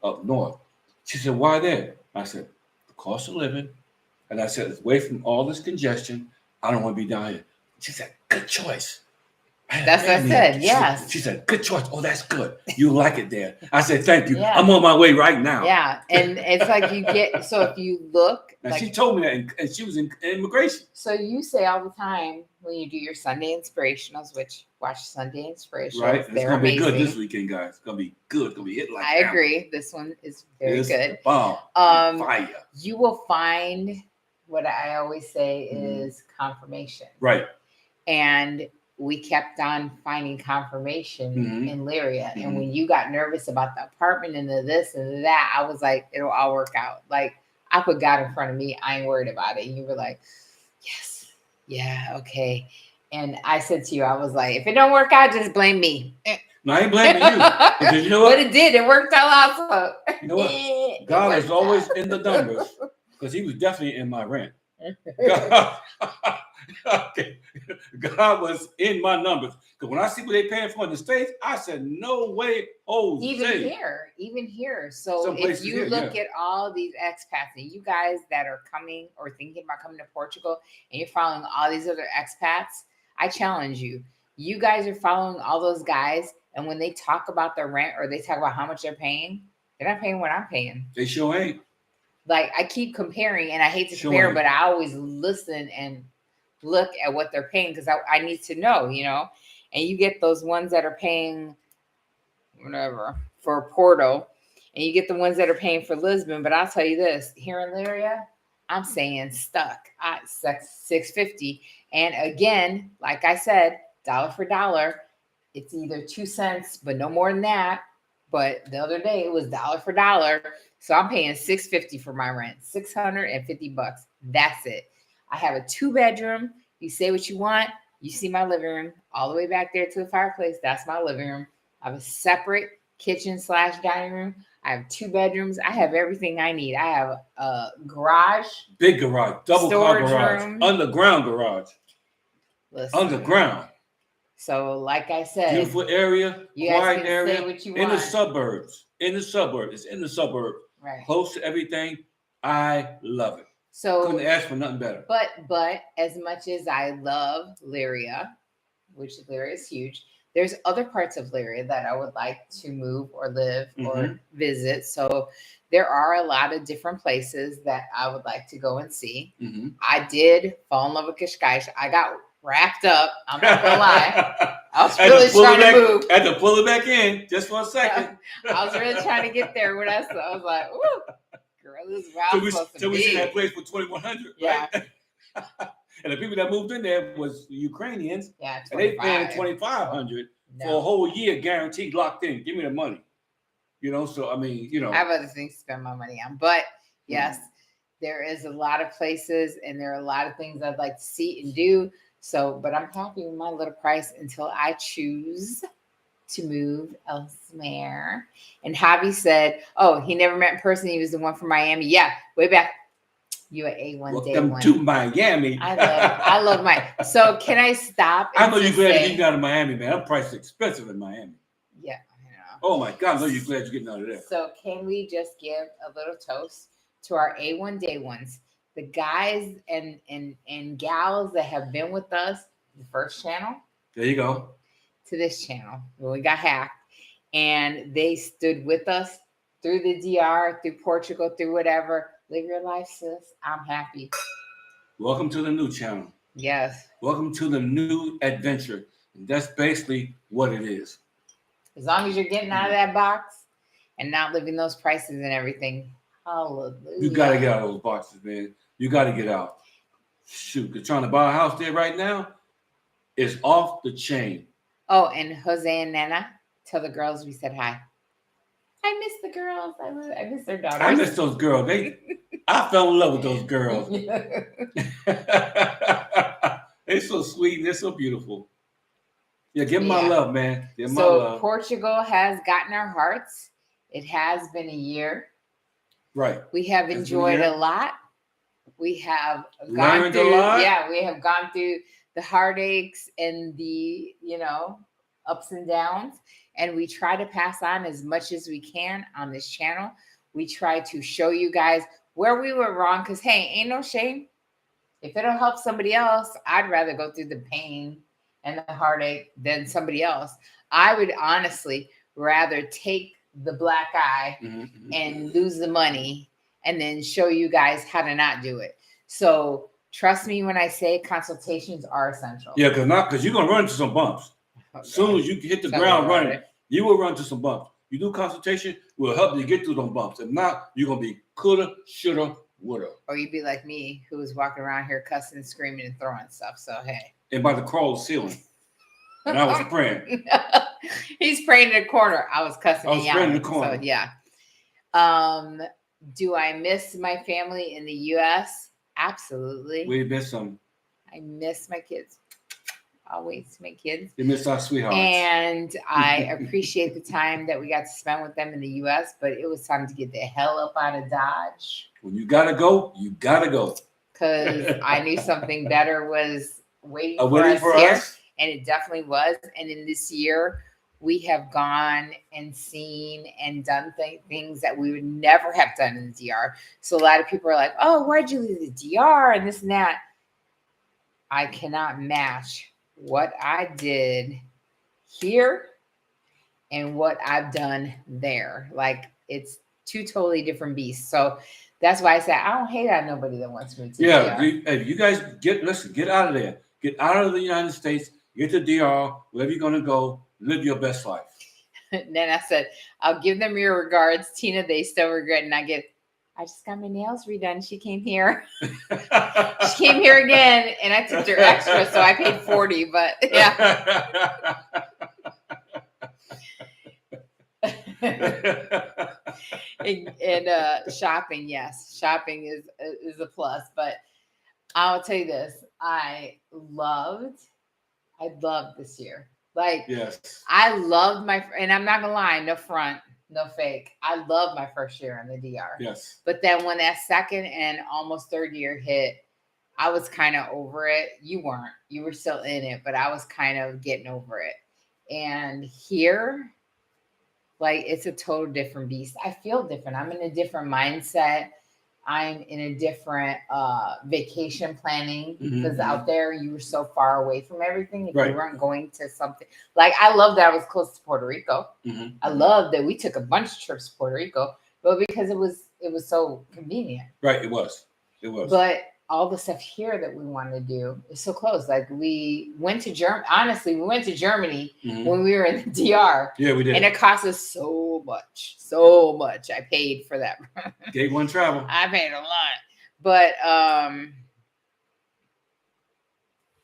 up north." She said, "Why there?" I said, "The cost of living." And I said, "It's away from all this congestion. I don't want to be down here." She said, "Good choice." That's what I said. Yes. She said, "Good choice. Oh, that's good. You like it there." I said, "Thank you. Yeah. I'm on my way right now." Yeah. And it's like you get, so if you look. And like, she told me that, and she was in immigration. So you say all the time when you do your Sunday inspirationals, which watch Sunday inspirationals. Right. It's They're going to be amazing. good this weekend, guys. It's going to be good. It's going to be hit like I agree. This one is very good. Bomb. Fire. You will find what I always say is confirmation. Right. And we kept on finding confirmation in Lyria. And when you got nervous about the apartment and the this and that, I was like, it'll all work out. Like, I put God in front of me. I ain't worried about it. And you were like, yes. Yeah. Okay. And I said to you, I was like, if it don't work out, just blame me. No, I ain't blaming you. Because you know what? But it did. It worked out also. You know what? God is always in the numbers, because he was definitely in my rent. God was in my numbers. Because when I see what they're paying for in the States, I said, no way. Oh, even here. So if you look at all these expats and you guys that are coming or thinking about coming to Portugal and you're following all these other expats, I challenge you. You guys are following all those guys, and when they talk about their rent or they talk about how much they're not paying what I'm paying. They sure ain't. Like, I keep comparing, and I hate to compare, but I always listen and look at what they're paying because I need to know, And you get those ones that are paying whatever for Porto, and you get the ones that are paying for Lisbon. But I'll tell you this, here in Lyria, I'm saying stuck at $6.50. And again, like I said, dollar for dollar, it's either 2 cents, but no more than that. But the other day it was dollar for dollar. So I'm paying $6.50 for my rent, $650. That's it. I have a 2-bedroom. You say what you want. You see my living room all the way back there to the fireplace. That's my living room. I have a separate kitchen/dining room. I have 2 bedrooms. I have everything I need. I have a garage. Big garage. Double car garage. Room. Underground garage. Listen. Underground. So, like I said, beautiful area, quiet area, say what you in want. the suburbs. It's in the suburbs. Right. Close to everything. I love it. So couldn't ask for nothing better. But as much as I love Lyria, which Lyria is huge, there's other parts of Lyria that I would like to move or live or visit. So there are a lot of different places that I would like to go and see. I did fall in love with Cascais. I got wrapped up. I'm not gonna lie. I was really trying to move. I had to pull it back in just for a second. I was really trying to get there when I was like, ooh, girl, this is where I'm supposed to be. So we see that place for $2,100, yeah. Right? And the people that moved in there was Ukrainians. Yeah, and they paying $2,500 for a whole year guaranteed, locked in. Give me the money. So I mean, I have other things to spend my money on. But yes, there is a lot of places and there are a lot of things I'd like to see and do. So, but I'm happy with my little price until I choose to move elsewhere. And Javi said, oh, he never met in person. He was the one from Miami. Yeah, way back. You at A1 Welcome day one. to Miami. I love Miami. So can I stop? I know you're glad you're getting out of Miami, man. That price is expensive in Miami. Yeah, I know. Oh my God, I know you're glad you're getting out of there. So can we just give a little toast to our A1 day ones? The guys and gals that have been with us, the first channel. There you go. To this channel when we got hacked. And they stood with us through the DR, through Portugal, through whatever. Live your life, sis. I'm happy. Welcome to the new channel. Yes. Welcome to the new adventure. And that's basically what it is. As long as you're getting out of that box and not living those prices and everything. Hallelujah. You got to get out of those boxes, man. You got to get out. Shoot, because trying to buy a house there right now is off the chain. Oh, and Jose and Nana, tell the girls we said hi. I miss the girls. I miss their daughters. I miss those girls. I fell in love with those girls. They're so sweet. They're so beautiful. Yeah, give them my love, man. Give them my love. Portugal has gotten our hearts. It has been a year. Right. We have enjoyed a lot. We have learned a lot. Yeah, we have gone through the heartaches and the, ups and downs. And we try to pass on as much as we can on this channel. We try to show you guys where we were wrong. Because, hey, ain't no shame. If it'll help somebody else, I'd rather go through the pain and the heartache than somebody else. I would honestly rather take the black eye and lose the money and then show you guys how to not do it. So trust me when I say consultations are essential. Yeah, because you're going to run into some bumps. As soon as you hit the ground running, you will run into some bumps. You do consultation, will help you get through those bumps. If not, you're going to be coulda, shoulda, woulda. Or you'd be like me, who was walking around here cussing, screaming, and throwing stuff. So, hey. And by the crawl the ceiling. And I was praying. He's praying in the corner. I was cussing. I was praying in the corner. So, yeah. Do I miss my family in the U.S.? Absolutely. We miss them. I miss my kids. Always my kids. You miss our sweethearts. And I appreciate the time that we got to spend with them in the U.S., but it was time to get the hell up out of Dodge. When you got to go, you got to go. Because I knew something better was waiting for us here. And it definitely was. And in this year, we have gone and seen and done things that we would never have done in the DR. So a lot of people are like, oh, why'd you leave the DR and this and that? I cannot match what I did here and what I've done there. Like, it's two totally different beasts. So that's why I said I don't hate on nobody that wants me to. Yeah, you guys get out of there. Get out of the United States. Get to DR, wherever you're gonna go. Live your best life. Then I said, I'll give them your regards, Tina. They still regret, and I just got my nails redone. She came here. She came here again, and I tipped her extra, so I paid $40. But yeah. and shopping, yes, shopping is a plus. But I'll tell you this: I loved this year. Like, yes, I loved and I'm not gonna lie, no front. No fake. I love my first year in the DR. Yes. But then when that second and almost third year hit, I was kind of over it. You weren't. You were still in it, but I was kind of getting over it. And here, like, it's a total different beast. I feel different. I'm in a different mindset. I'm in a different vacation planning because out there you were so far away from everything. If you weren't going to something like, I love that I was close to Puerto Rico. I love that we took a bunch of trips to Puerto Rico, but because it was so convenient. Right, it was. But all the stuff here that we want to do is so close. Like, we went to Germany. Honestly, we went to Germany when we were in the DR. Yeah, we did. And it cost us so much. So much. I paid for that. Day one travel. I paid a lot. But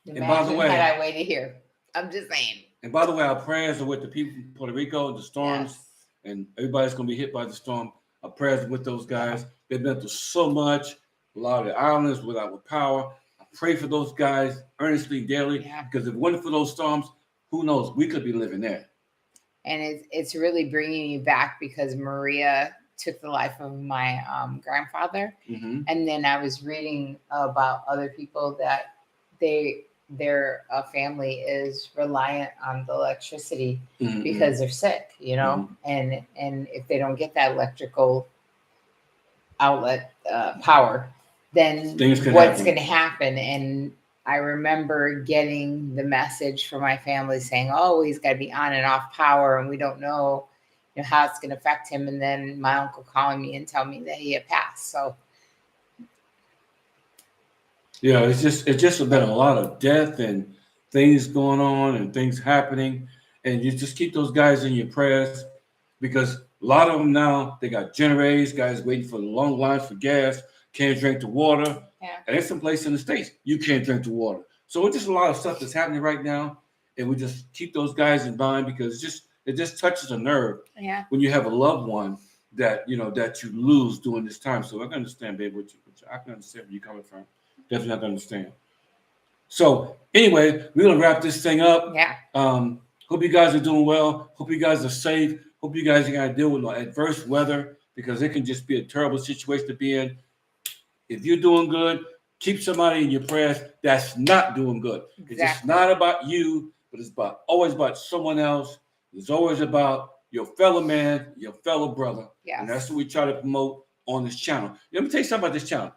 and by the way, had I waited here. I'm just saying. And by the way, our prayers are with the people from Puerto Rico, the storms, and everybody's going to be hit by the storm. Our prayers are with those guys. They've been through so much. A lot of the islands without power. I pray for those guys earnestly, daily, because if it wasn't for those storms, who knows? We could be living there. And it's really bringing me back because Maria took the life of my grandfather. And then I was reading about other people that their family is reliant on the electricity because they're sick, and if they don't get that electrical outlet power, then what's going to happen? And I remember getting the message from my family saying, oh, he's got to be on and off power, and we don't know, how it's going to affect him. And then my uncle calling me and telling me that he had passed. So yeah, it's just been a lot of death and things going on and things happening, and you just keep those guys in your prayers because a lot of them now they got generators, guys waiting for the long lines for gas, can't drink the water, and there's some place in the States you can't drink the water. So it's just a lot of stuff that's happening right now, and we just keep those guys in mind because it just touches a nerve when you have a loved one that that you lose during this time. So I can understand, babe, I can understand where you're coming from. Definitely I can understand. So anyway, we're gonna wrap this thing up. Hope you guys are doing well. Hope you guys are safe. Hope you guys are gonna deal with adverse weather because it can just be a terrible situation to be in. If you're doing good, keep somebody in your prayers that's not doing good. Exactly. It's not about you, but it's always about someone else. It's always about your fellow man, your fellow brother. And that's what we try to promote on this channel. Let me tell you something about this channel.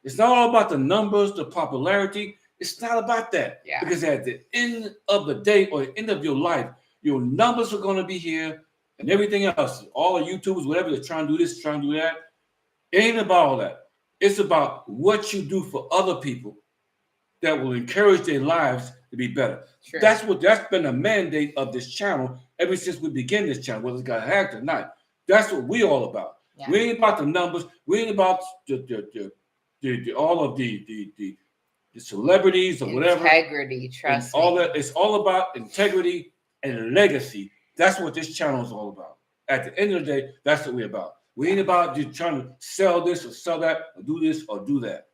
It's not all about the numbers, the popularity. It's not about that. Because at the end of the day or the end of your life, your numbers are going to be here and everything else. All the YouTubers, whatever, they're trying to do this, trying to do that. It ain't about all that. It's about what you do for other people that will encourage their lives to be better. Sure. That's been a mandate of this channel ever since we began this channel, whether it's got hacked or not. That's what we're all about. We ain't about the numbers. We ain't about all of the celebrities or whatever. Integrity, trust me. All that. It's all about integrity and legacy. That's what this channel is all about. At the end of the day, that's what we're about. We ain't about just trying to sell this or sell that or do this or do that.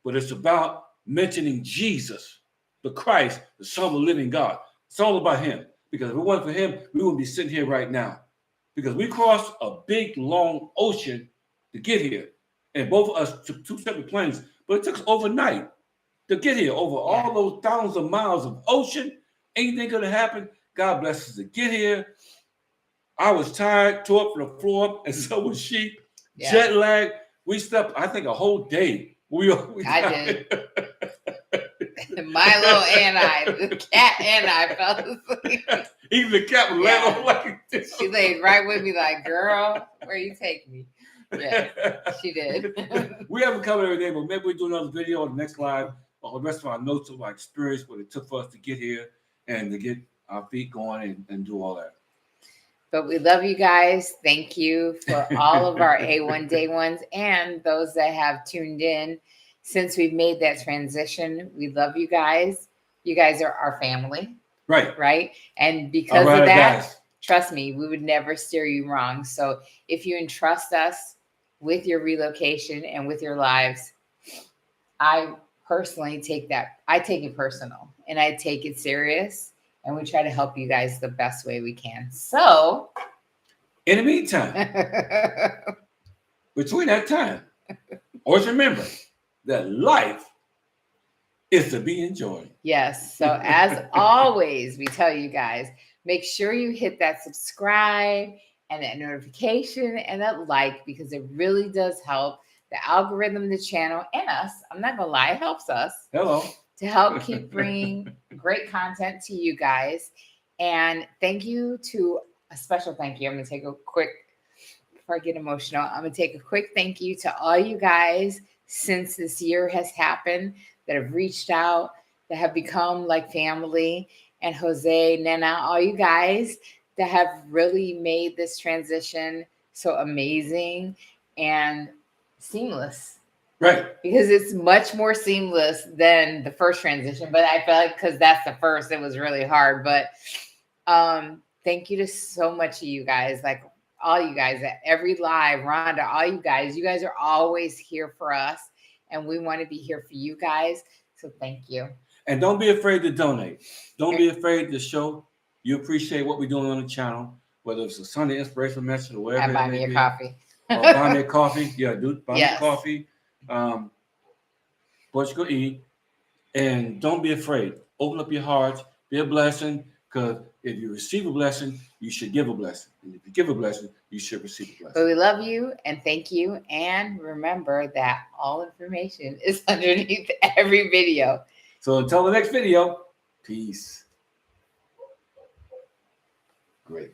But it's about mentioning Jesus, the Christ, the Son of the living God. It's all about him. Because if it wasn't for him, we wouldn't be sitting here right now. Because we crossed a big, long ocean to get here. And both of us took 2 separate planes. But it took us overnight to get here. Over all those thousands of miles of ocean. Anything could have happened. God bless us to get here. I was tired, tore up from the floor, and so was she. Jet lag. We slept, I think, a whole day. I did. Milo and I, the cat and I fell asleep. Even the cat was laying on like this. She laid right with me like, girl, where you take me? Yeah, she did. We haven't covered everything, but maybe we'll do another video on the next live. The rest of our notes of our experience, what it took for us to get here and to get our feet going and do all that. But we love you guys. Thank you for all of our A1 Day Ones and those that have tuned in since we've made that transition. We love you guys. You guys are our family. Right. And because of that, trust me, we would never steer you wrong. So if you entrust us with your relocation and with your lives, I personally take that. I take it personal and I take it serious. And we try to help you guys the best way we can. So, in the meantime, between that time, always remember that life is to be enjoyed. Yes. So, as always, we tell you guys, make sure you hit that subscribe and that notification and that like because it really does help the algorithm, the channel, and us. I'm not going to lie, it helps us. Hello. To help keep bringing great content to you guys. And thank you to a special thank you. I'm going to take a quick, before I get emotional, I'm going to take a quick thank you to all you guys since this year has happened that have reached out, that have become like family. And Jose, Nena, all you guys that have really made this transition so amazing and seamless. Right. Because it's much more seamless than the first transition. But I feel like because that's the first, it was really hard. But thank you to so much of you guys, like all you guys at every live, Rhonda, all you guys are always here for us. And we want to be here for you guys. So thank you. And don't be afraid to donate. Don't be afraid to show you appreciate what we're doing on the channel, whether it's a Sunday inspirational message or whatever. And buy me a coffee. Or buy me a coffee. Yeah, dude, buy me a coffee. Portugal eat, and don't be afraid. Open up your heart, be a blessing, because if you receive a blessing, you should give a blessing. And if you give a blessing, you should receive a blessing. But we love you and thank you. And remember that all information is underneath every video. So until the next video, peace. Great.